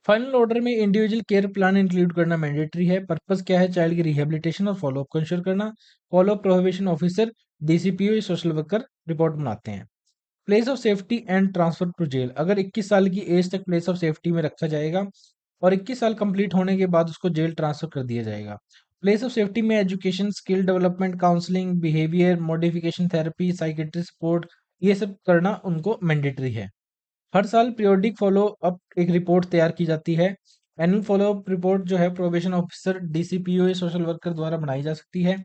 फाइनल ऑर्डर में इंडिविजुअल केयर प्लान इंक्लूड करना मैंडेटरी है। पर्पस क्या है? चाइल्ड की रिहेबिलिटेशन और फॉलोअप को इंश्योर करना। फॉलोअप प्रोहिबिशन ऑफिसर, डीसीपीओ या सोशल वर्कर रिपोर्ट बनाते हैं। Place of safety and transfer to jail, अगर 21 साल की एज तक प्लेस ऑफ सेफ्टी में रखा जाएगा और 21 साल कंप्लीट होने के बाद उसको जेल ट्रांसफर कर दिया जाएगा। प्लेस ऑफ सेफ्टी में education, skill development, counselling, behaviour modification therapy, psychiatry support, ये सब करना उनको मैंडेटरी है। हर साल पीरियोडिक फॉलो अप एक रिपोर्ट तैयार की जाती है। एनुअल फॉलो अप रिपोर्ट जो है प्रोबेशन ऑफिसर, डीसीपीओ या सोशल वर्कर द्वारा बनाई जा सकती है।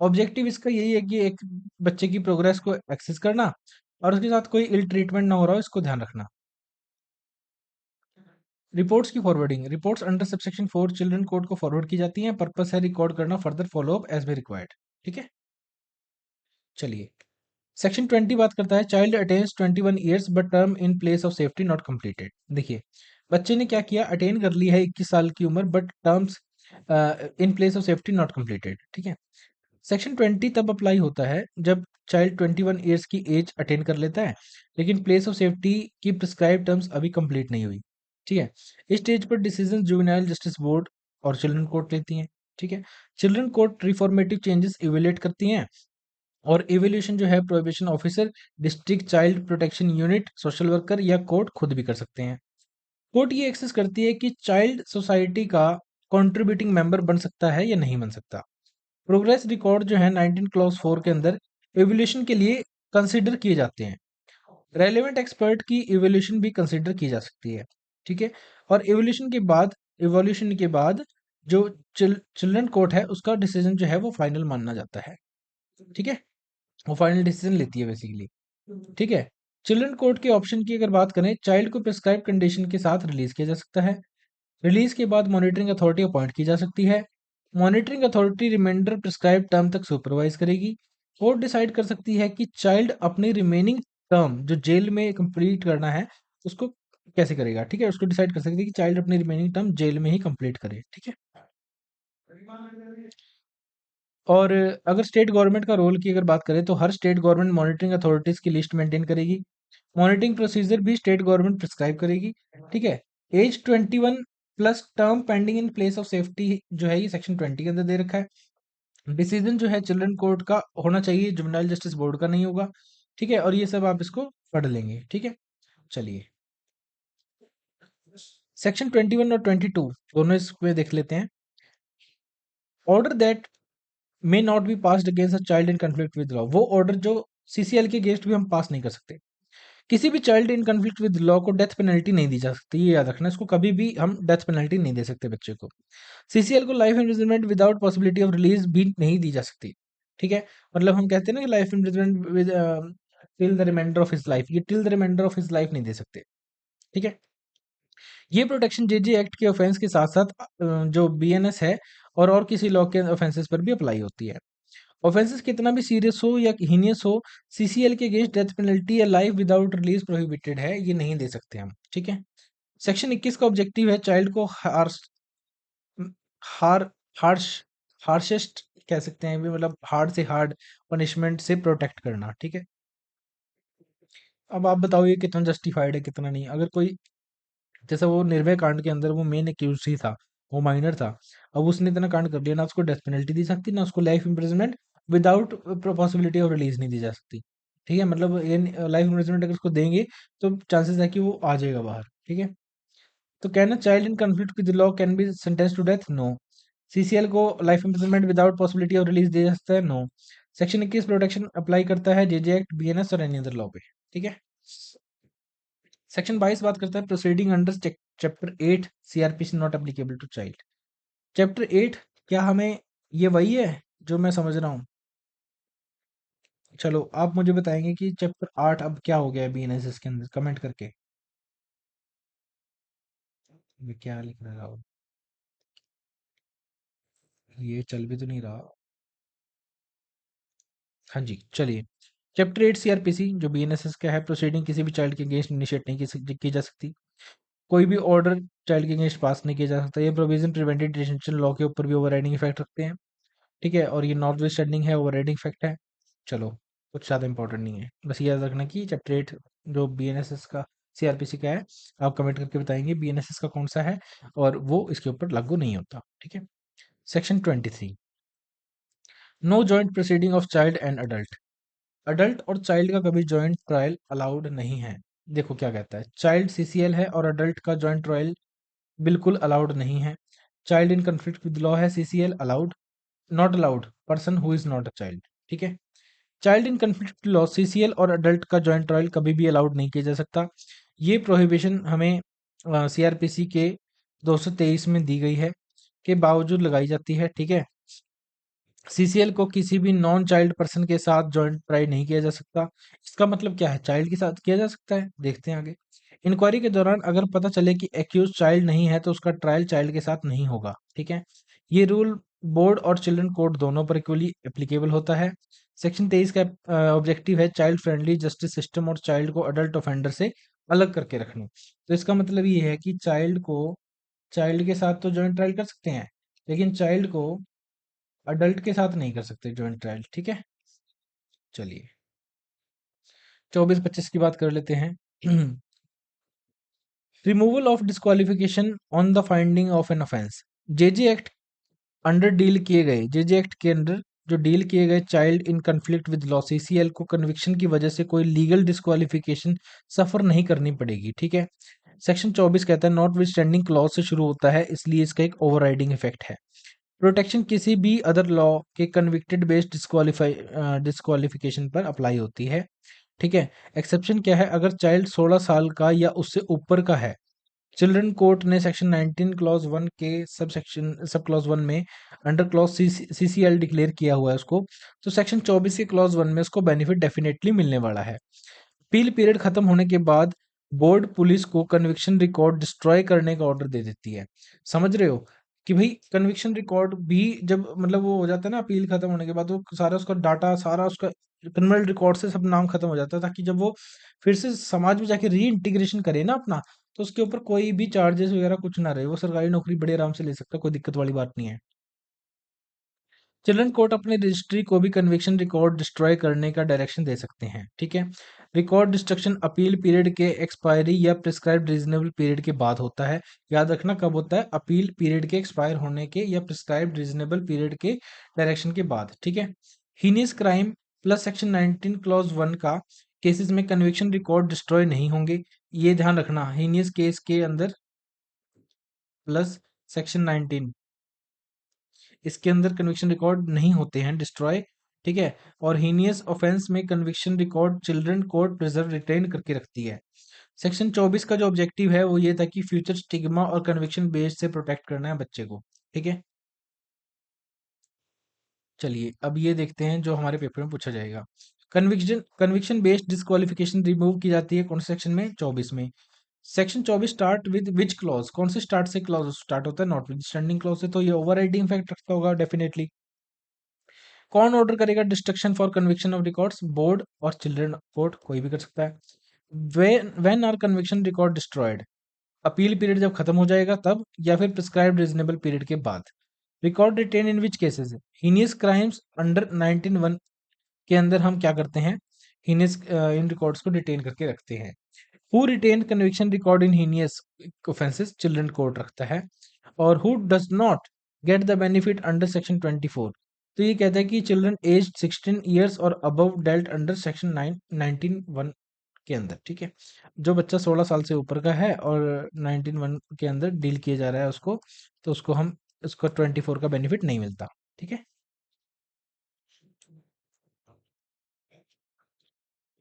ऑब्जेक्टिव इसका यही है कि एक बच्चे की प्रोग्रेस को एक्सेस करना और उसके साथ कोई इल ट्रीटमेंट ना हो रहा हो, इसको ध्यान रखना। रिपोर्ट्स की forwarding, reports under subsection 4 children court को फॉरवर्ड की जाती हैं। पर्पस है रिकॉर्ड करना further follow up as be required. ठीक है। चलिए, सेक्शन 20 बात करता है child attains 21 years but term in place of safety not completed. देखिए, बच्चे ने क्या किया? अटेन कर ली है 21 साल की उम्र, but terms in place of safety not completed. ठीक है। सेक्शन 20 तब अप्लाई होता है जब चाइल्ड 21 ईयर्स की एज अटेन कर लेता है, लेकिन प्लेस ऑफ सेफ्टी की प्रिस्क्राइब टर्म्स अभी कंप्लीट नहीं हुई। ठीक है। इस स्टेज पर डिसीजन जुवेनाइल जस्टिस बोर्ड और चिल्ड्रन कोर्ट लेती हैं। ठीक है। Children court reformative changes evaluate करती हैं, और इवेल्यूशन जो है prohibition officer, district child protection unit, social worker या कोर्ट खुद भी कर सकते हैं। कोर्ट ये एक्सेस करती है कि चाइल्ड सोसाइटी का कंट्रीब्यूटिंग मेंबर बन सकता है या नहीं बन सकता। प्रोग्रेस रिकॉर्ड जो है 19 क्लॉज 4 के अंदर इवोल्यूशन के लिए कंसिडर किए जाते हैं। रेलेवेंट एक्सपर्ट की इवोल्यूशन भी कंसिडर की जा सकती है। ठीक है। और इवोल्यूशन के बाद जो चिल्ड्रन कोर्ट है उसका डिसीजन जो है वो फाइनल माना जाता है। ठीक है। वो फाइनल डिसीजन लेती है बेसिकली। ठीक है। चिल्ड्रन कोर्ट के ऑप्शन की अगर बात करें, चाइल्ड को प्रिस्क्राइब कंडीशन के साथ रिलीज किया जा सकता है। रिलीज के बाद मॉनिटरिंग अथॉरिटी अपॉइंट की जा सकती है। Monitoring authority reminder prescribe term तक सुपरवाइज करेगी। कोर्ट डिसाइड कर सकती है कि चाइल्ड अपनी रिमेनिंग टर्म जो जेल में कंप्लीट करना है उसको कैसे करेगा। ठीक है। उसको डिसाइड कर सकती है कि चाइल्ड अपनी रिमेनिंग टर्म जेल में ही कंप्लीट करे। ठीक है। और अगर स्टेट गवर्नमेंट का रोल की अगर बात करें, तो हर स्टेट गवर्नमेंट मॉनिटरिंग अथॉरिटीज की लिस्ट मेंटेन करेगी। मॉनिटरिंग प्रोसीजर भी स्टेट गवर्नमेंट प्रिस्क्राइब करेगी। ठीक है। As 21 plus term pending in place of safety जो है ये सेक्शन 20 के अंदर दे रखा है। डिसीजन जो है चिल्ड्रन कोर्ट का होना चाहिए, जुवेनाइल जस्टिस बोर्ड का नहीं होगा। ठीक है। और ये सब आप इसको पढ़ लेंगे। ठीक है। चलिए, सेक्शन 21 और 22 दोनों इसमें देख लेते हैं। Order that may not be passed against a child in conflict with law, वो ऑर्डर जो सीसीएल के अगेंस्ट भी हम पास नहीं कर सकते। किसी भी child in conflict with law को डेथ पेनल्टी नहीं दी जा सकती, ये याद रखना। इसको कभी भी हम डेथ पेनल्टी नहीं दे सकते बच्चे को। सीसीएल को life imprisonment without possibility of release भी नहीं दी जा सकती। ठीक है, मतलब हम कहते हैं ना कि life imprisonment with till the reminder of his life, ये till the reminder of his life नहीं दे सकते। ठीक है, ये प्रोटेक्शन जेजे एक्ट के ऑफेंस के साथ साथ जो बीएनएस है और किसी लॉ के ऑफेंसेस पर भी अप्लाई होती है। ऑफेंसेस कितना भी सीरियस हो या हीनियस हो, सीसीएल के अगेंस्ट डेथ पेनल्टी या लाइफ विदाउट रिलीज प्रोहिबिटेड है, ये नहीं दे सकते हम। ठीक है, सेक्शन 21 का ऑब्जेक्टिव है चाइल्ड को हार हार्श हार्शेस्ट कह सकते हैं भी, मतलब हार्ड से हार्ड पनिशमेंट से प्रोटेक्ट करना। ठीक है, अब आप बताओ ये कितना जस्टिफाइड है कितना नहीं। अगर कोई, जैसा वो निर्भया कांड के अंदर वो मेन एक्यूज ही था, वो माइनर था, अब उसने इतना कांड कर लिया, ना उसको डेथ पेनल्टी दी सकती, ना उसको life imprisonment without possibility of release नहीं दी जा सकती। ठीक है, मतलब ये लाइफ इम्प्रिजनमेंट अगर उसको देंगे तो चांसेस है कि वो आ जाएगा बाहर। ठीक है, तो कहना child in conflict with law can be sentence to death, no. CCL को life imprisonment without possibility of release दिया जा सकता है, नो। सेक्शन 21 प्रोटेक्शन अप्लाई करता है जेजे एक्ट, बीएनएस और एनी अदर लॉ पे। ठीक है, सेक्शन 22 बात करता है proceeding under chapter 8 CrPC not applicable to child. Chapter 8 क्या हमें, ये वही है जो मैं समझ रहा हूँ? चलो आप मुझे बताएंगे कि चैप्टर 8 अब क्या हो गया है बीएनएसएस के अंदर, कमेंट करके। ये क्या लिख रहा है? ये चल भी तो नहीं रहा। हाँ जी, चलिए। चैप्टर 8 सीआरपीसी जो बीएनएसएस का है, प्रोसीडिंग किसी भी चाइल्ड के अगेंस्ट इनिशिएट नहीं की जा सकती। कोई भी ऑर्डर चाइल्ड के अगेंस्ट पास नहीं किया जा सकता। ये प्रोविजन प्रिवेंटिव डिटेंशन लॉ के ऊपर भी ओवरराइडिंग इफेक्ट रखते हैं। ठीक है, और ये नॉर्थ वेस्ट स्टैंडिंग है, ओवरराइडिंग इफेक्ट है। चलो, कुछ ज़्यादा इंपॉर्टेंट नहीं है, बस ये याद रखना कि चैप्टर 8 जो बीएनएसएस का सीआरपीसी का है, आप कमेंट करके बताएंगे बीएनएसएस का कौन सा है और वो इसके ऊपर लागू नहीं होता। ठीक है, section 23, no joint proceeding of child and adult. Adult और चाइल्ड का कभी जॉइंट ट्रायल अलाउड नहीं है। देखो क्या कहता है, चाइल्ड सीसीएल है और अडल्ट का जॉइंट ट्रायल बिल्कुल अलाउड नहीं है। Child in conflict with law है, CCL allowed, not allowed person who is not a child. ठीक है, child in conflict law CCL और अडल्ट का जॉइंट ट्रायल कभी भी अलाउड नहीं किया जा सकता। ये प्रोहिबिशन हमें सीआरपीसी के 223 में दी गई है, के बावजूद लगाई जाती है। ठीक है, सीसीएल को किसी भी नॉन चाइल्ड पर्सन के साथ जॉइंट ट्राई नहीं किया जा सकता। इसका मतलब क्या है, चाइल्ड के साथ किया जा सकता है, देखते हैं आगे। इंक्वायरी के दौरान अगर पता चले कि एक्यूज चाइल्ड नहीं है तो उसका ट्रायल चाइल्ड के साथ नहीं होगा। ठीक है, ये रूल बोर्ड और चिल्ड्रन कोर्ट दोनों पर इक्वली एप्लीकेबल होता है। सेक्शन 23 का ऑब्जेक्टिव है चाइल्ड फ्रेंडली जस्टिस सिस्टम और चाइल्ड को अडल्ट ऑफेंडर से अलग करके रखना। तो इसका मतलब ये है कि चाइल्ड के साथ तो जॉइंट ट्रायल कर सकते हैं, लेकिन चाइल्ड को अडल्ट के साथ नहीं कर सकते जॉइंट ट्रायल। ठीक है, चलिए 24-25 की बात कर लेते हैं। Removal of disqualification on the finding of an offence. JJ act under deal किए गए, जेजे एक्ट के अंडर जो डील किए गए child in conflict with law CCL को कन्विक्शन की वजह से कोई लीगल डिस्क्वालिफिकेशन सफर नहीं करनी पड़ेगी। ठीक है, सेक्शन 24 कहता है नॉट विद स्टैंडिंग क्लॉज से शुरू होता है, इसलिए इसका एक ओवरराइडिंग इफेक्ट है। प्रोटेक्शन किसी भी अदर लॉ के कन्विक्टेड बेस्ड डिस्क्वालिफिकेशन पर अप्लाई होती है। ठीक है, एक्सेप्शन क्या है, अगर चाइल्ड 16 साल का या उससे ऊपर का है। चिल्ड्रन कोर्ट ने सेक्शन 19 क्लॉज 1 के सब क्लॉज 1 में अंडर क्लॉज सीसीएल डिक्लेयर किया हुआ है उसको, तो सेक्शन 24 के क्लॉज 1 में उसको बेनिफिट डेफिनेटली मिलने वाला है। अपील पीरियड खत्म होने के बाद बोर्ड पुलिस को कन्विक्शन रिकॉर्ड डिस्ट्रॉय करने का ऑर्डर दे देती है। समझ रहे हो कि भाई कन्विक्शन रिकॉर्ड भी जब मतलब वो हो जाता है ना अपील खत्म होने के बाद, वो सारा उसका डाटा, सारा उसका क्रिमिनल रिकॉर्ड से सब नाम खत्म हो जाता है, ताकि जब वो फिर से समाज में जाके री इंटीग्रेशन करे ना अपना, तो उसके ऊपर कोई भी चार्जेस वगैरह कुछ ना रहे, वो सरकारी नौकरी बड़े आराम से ले सकता है, कोई दिक्कत वाली बात नहीं है। चिल्ड्रन कोर्ट अपने रजिस्ट्री को भी कन्विक्शन रिकॉर्ड डिस्ट्रॉय करने का डायरेक्शन दे सकते हैं। ठीक है, रिकॉर्ड डिस्ट्रक्शन अपील पीरियड के एक्सपायरी या प्रिस्क्राइब्ड रीजनेबल पीरियड के बाद होता है। याद रखना कब होता है, अपील पीरियड के एक्सपायर होने के या प्रिस्क्राइब्ड रीजनेबल पीरियड के डायरेक्शन के बाद। ठीक है, heinous crime plus section 19 clause 1 का केसेस में कन्विक्शन रिकॉर्ड डिस्ट्रॉय नहीं होंगे। ये ध्यान रखना, हीनियस केस के अंदर प्लस सेक्शन 19, इसके अंदर कन्विक्शन रिकॉर्ड नहीं होते हैं डिस्ट्रॉय। ठीक है, और हीनियस ऑफेंस में conviction record children court preserve retain करके रखती है। सेक्शन 24 का जो ऑब्जेक्टिव है वो ये था कि फ्यूचर स्टिग्मा और कन्विक्शन बेस से प्रोटेक्ट करना है बच्चे को। ठीक है, चलिए अब ये देखते हैं जो हमारे पेपर में पूछा जाएगा। Conviction conviction based disqualification remove की जाती है कौन से सेक्शन में? 24 में। Section 24 start with which clause? कौन से स्टार्ट से क्लॉज स्टार्ट होता है? नॉट विद स्टैंडिंग क्लॉज से, तो ये ओवरराइडिंग इफेक्ट रखता होगा डेफिनेटली। कौन ऑर्डर करेगा destruction for conviction of records? Board और चिल्ड्रन कोर्ट, कोई भी कर सकता है। When are conviction record destroyed? Appeal period जब खत्म हो जाएगा तब, या फिर प्रिस्क्राइब्ड रीजनेबल पीरियड के बाद। Record retain in which cases? Heinous crimes under 19(1) के अंदर हम क्या करते हैं? हीनियस इन रिकॉर्ड्स को डिटेन करके रखते हैं। Who retain conviction record in heinous offences? Children court रखता है। और who does not get the benefit under section 24? तो ये कहता है कि चिल्ड्रन एज 16 ईयर्स और अबव डेल्ट अंडर सेक्शन 19(1) के अंदर, ठीक है। जो बच्चा 16 साल से ऊपर का है और 19(1) के अंदर डील किया जा रहा है उसको, तो उसको 24 का बेनिफिट नहीं मिलता, ठीक है।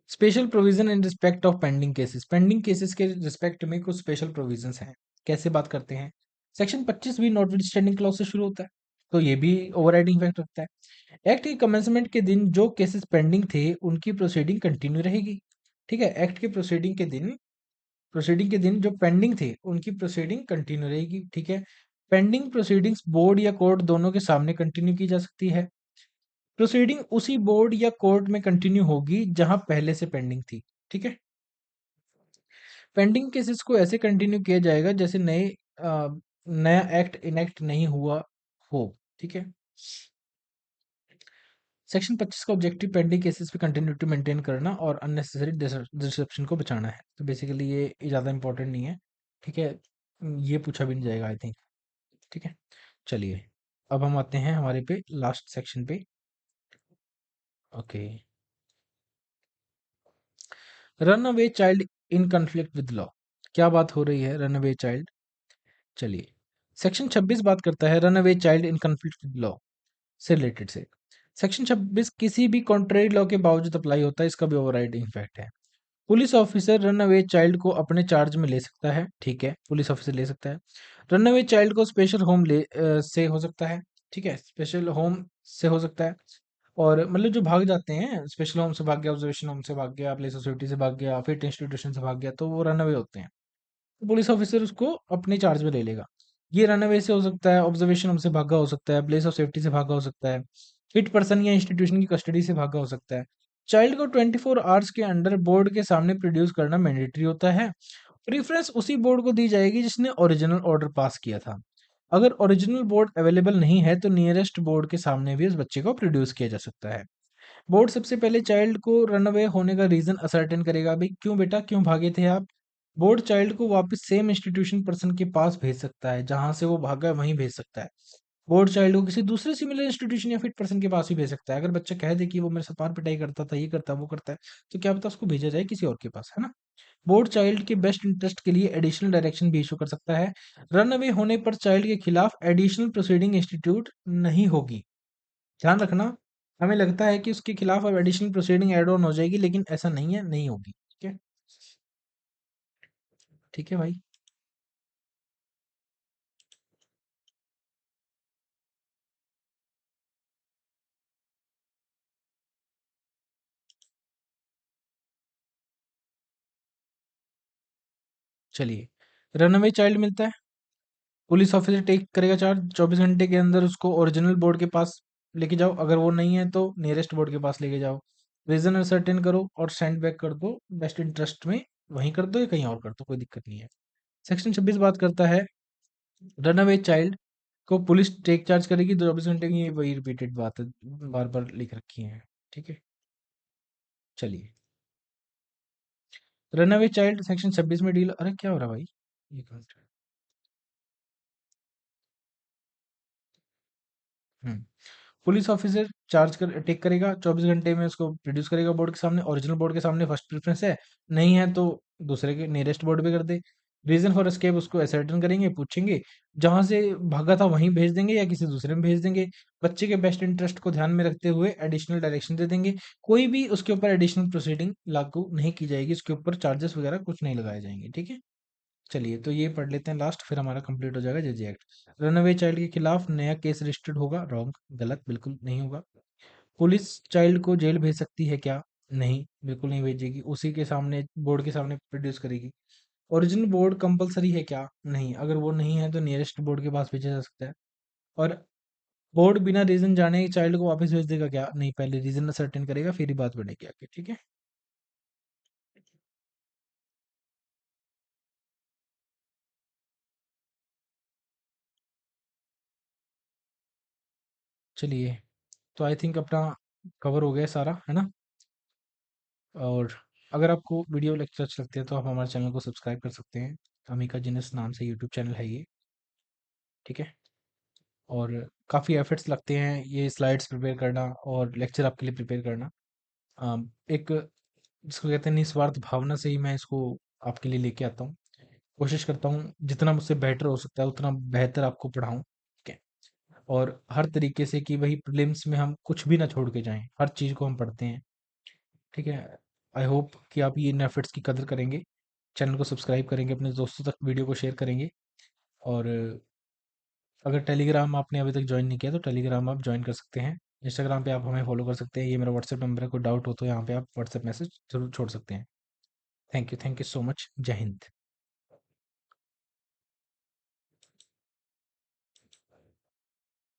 Special provision in respect of pending cases? Pending cases के रिस्पेक्ट में कुछ स्पेशल प्रोविजंस हैं। कैसे बात करते हैं? सेक्शन 25 भी नॉटविथस्टैंडिंग क्लॉज से शुरू होता है, तो ये भी ओवरराइडिंग इफेक्ट रखता है। एक्ट के कमेंसमेंट के दिन जो केसेस पेंडिंग थे उनकी प्रोसीडिंग कंटिन्यू रहेगी, ठीक है। एक्ट के प्रोसीडिंग के दिन जो पेंडिंग थे उनकी प्रोसीडिंग कंटिन्यू रहेगी, ठीक है। पेंडिंग प्रोसीडिंग्स बोर्ड या कोर्ट दोनों के सामने कंटिन्यू की जा सकती है। प्रोसीडिंग उसी बोर्ड या कोर्ट में कंटिन्यू होगी जहां पहले से पेंडिंग थी, ठीक है। पेंडिंग केसेस को ऐसे कंटिन्यू किया जाएगा जैसे नया एक्ट इनेक्ट नहीं हुआ हो, ठीक है। सेक्शन 25 का ऑब्जेक्टिव पेंडिंग केसेस पे कंटिन्यूटी मेंटेन करना और अननेसेसरी डिसरप्शन को बचाना है, तो बेसिकली ये ज़्यादा इंपॉर्टेंट नहीं है, ठीक है। ये पूछा भी नहीं जाएगा आई थिंक, ठीक है। चलिए अब हम आते हैं हमारे पे लास्ट सेक्शन पे। Okay, run away child in conflict with law. क्या बात हो रही है रन अवे चाइल्ड? चलिए, सेक्शन 26 बात करता है run away child in conflict with law से रिलेटेड से। सेक्शन 26 किसी भी कॉन्ट्रेरी लॉ के बावजूद अप्लाई होता है, इसका भी ओवरराइडिंग इफेक्ट है। Police officer run away child को अपने चार्ज में ले सकता है, ठीक है, पुलिस ऑफिसर ले सकता है। रन अवे चाइल्ड को स्पेशल होम से हो सकता है, ठीक है, स्पेशल होम से हो सकता है। और मतलब जो भाग जाते हैं, स्पेशल होम से भाग गया, ऑब्जर्वेशन होम से भाग गया, प्लेस ऑफ सेफ्टी से भाग गया, फिट इंस्टीट्यूशन से भाग गया, तो वो रन अवे होते हैं। तो पुलिस ऑफिसर उसको अपने चार्ज में ले लेगा। ये रन अवे से हो सकता है, ऑब्जर्वेशन होम से भागा हो सकता है, प्लेस ऑफ सेफ्टी से भागा हो सकता है, फिट पर्सन या इंस्टीट्यूशन की कस्टडी से भागा हो सकता है। चाइल्ड को 24 आवर्स के अंडर बोर्ड के सामने प्रोड्यूस करना मैंडेटरी होता है। प्रेफरेंस उसी बोर्ड को दी जाएगी जिसने ओरिजिनल ऑर्डर पास किया था। अगर ओरिजिनल बोर्ड अवेलेबल नहीं है तो नियरेस्ट बोर्ड के सामने भी उस बच्चे को प्रोड्यूस किया जा सकता है। बोर्ड सबसे पहले चाइल्ड को रनअवे होने का रीजन असर्टेन करेगा, भाई क्यों बेटा, क्यों भागे थे आप। बोर्ड चाइल्ड को वापस सेम इंस्टीट्यूशन पर्सन के पास भेज सकता है, जहां से वो भागा है वहीं भेज सकता है। बोर्ड चाइल्ड को किसी दूसरे सिमिलर इंस्टीट्यूशन या फिट पर्सन के पास भी भेज सकता है। अगर बच्चा कह दे कि वो मेरे साथ मार पिटाई करता था, ये करता वो करता है, तो क्या पता उसको भेजा जाए किसी और के पास, है ना। बोर्ड चाइल्ड के बेस्ट इंटरेस्ट के लिए एडिशनल डायरेक्शन भी इशू कर सकता है। रन अवे होने पर चाइल्ड के खिलाफ एडिशनल प्रोसीडिंग इंस्टीट्यूट नहीं होगी, ध्यान रखना। हमें लगता है कि उसके खिलाफ अब एडिशनल प्रोसीडिंग ऐड ऑन हो जाएगी, लेकिन ऐसा नहीं है, नहीं होगी, ठीक है। ठीक है भाई। चलिए, रनअवे चाइल्ड मिलता है, पुलिस ऑफिसर टेक करेगा चार्ज, 24 घंटे के अंदर उसको ओरिजिनल बोर्ड के पास लेके जाओ, अगर वो नहीं है तो नियरेस्ट बोर्ड के पास लेके जाओ, रीजन असर्टेन करो और सेंड बैक कर दो बेस्ट इंटरेस्ट में, वहीं कर दो या कहीं और कर दो, कोई दिक्कत नहीं है। सेक्शन 26 बात करता है रनअवे चाइल्ड को पुलिस टेक चार्ज करेगी, 24 घंटे की, ये वही रिपीटेड बात है, बार बार लिख रखी है, ठीक है। चलिए, रनअवे चाइल्ड सेक्शन 26 में डील, अरे क्या हो रहा है भाई, एक मिनट। हम्म, पुलिस ऑफिसर चार्ज कर टेक करेगा, 24 घंटे में उसको प्रोड्यूस करेगा बोर्ड के सामने, ओरिजिनल बोर्ड के सामने फर्स्ट प्रेफरेंस है, नहीं है तो दूसरे के नियरेस्ट बोर्ड पे कर दे। रीजन फॉर एस्केप उसको एसर्टन करेंगे, पूछेंगे, जहां से भागा था वहीं भेज देंगे या किसी दूसरे में भेज देंगे। बच्चे के बेस्ट इंटरेस्ट को ध्यान में रखते हुए एडिशनल डायरेक्शन दे देंगे। कोई भी उसके ऊपर एडिशनल प्रोसीडिंग लागू नहीं की जाएगी, उसके ऊपर चार्जेस वगैरह कुछ नहीं लगाए जाएंगे, ठीक है। चलिए तो ये पढ़ लेते हैं लास्ट, फिर हमारा कंप्लीट हो जाएगा जेजे एक्ट। रनअवे चाइल्ड के खिलाफ नया केस रजिस्टर्ड होगा, रॉन्ग, गलत, बिल्कुल नहीं होगा। पुलिस चाइल्ड को जेल भेज सकती है क्या? नहीं, बिल्कुल नहीं भेजेगी, उसी के सामने, बोर्ड के सामने प्रोड्यूस करेगी। ओरिजिनल बोर्ड कंपलसरी है क्या? नहीं, अगर वो नहीं है तो नियरेस्ट बोर्ड के पास भेजा जा सकता है। और बोर्ड बिना रीजन जाने चाइल्ड को वापस भेज देगा क्या? नहीं, पहले रीजन असर्टेन करेगा फिर ही बात बढ़ेगी आगे, ठीक है। चलिए, तो आई थिंक अपना कवर हो गया सारा, है ना। और अगर आपको वीडियो लेक्चर अच्छे लगते हैं तो आप हमारे चैनल को सब्सक्राइब कर सकते हैं। अमिका जिनस नाम से यूट्यूब चैनल है ये, ठीक है। और काफ़ी एफर्ट्स लगते हैं ये स्लाइड्स प्रिपेयर करना और लेक्चर आपके लिए प्रिपेयर करना। एक जिसको कहते हैं निस्वार्थ भावना से ही मैं इसको आपके लिए लेके आता हूँ। कोशिश करता हूँ जितना मुझसे बेटर हो सकता है उतना बेहतर आपको पढ़ाऊँ, ठीक है। और हर तरीके से कि वही प्रीलिम्स में हम कुछ भी ना छोड़ के जाएँ, हर चीज़ को हम पढ़ते हैं, ठीक है। आई होप कि आप ये इन एफर्ट्स की कदर करेंगे, चैनल को सब्सक्राइब करेंगे, अपने दोस्तों तक वीडियो को शेयर करेंगे। और अगर टेलीग्राम आपने अभी तक ज्वाइन नहीं किया तो टेलीग्राम आप ज्वाइन कर सकते हैं। इंस्टाग्राम पे आप हमें फॉलो कर सकते हैं, ये मेरा व्हाट्सएप नंबर है, कोई डाउट हो तो यहाँ पे आप व्हाट्सएप मैसेज जरूर छोड़ सकते हैं। Thank you so much. जय हिंद।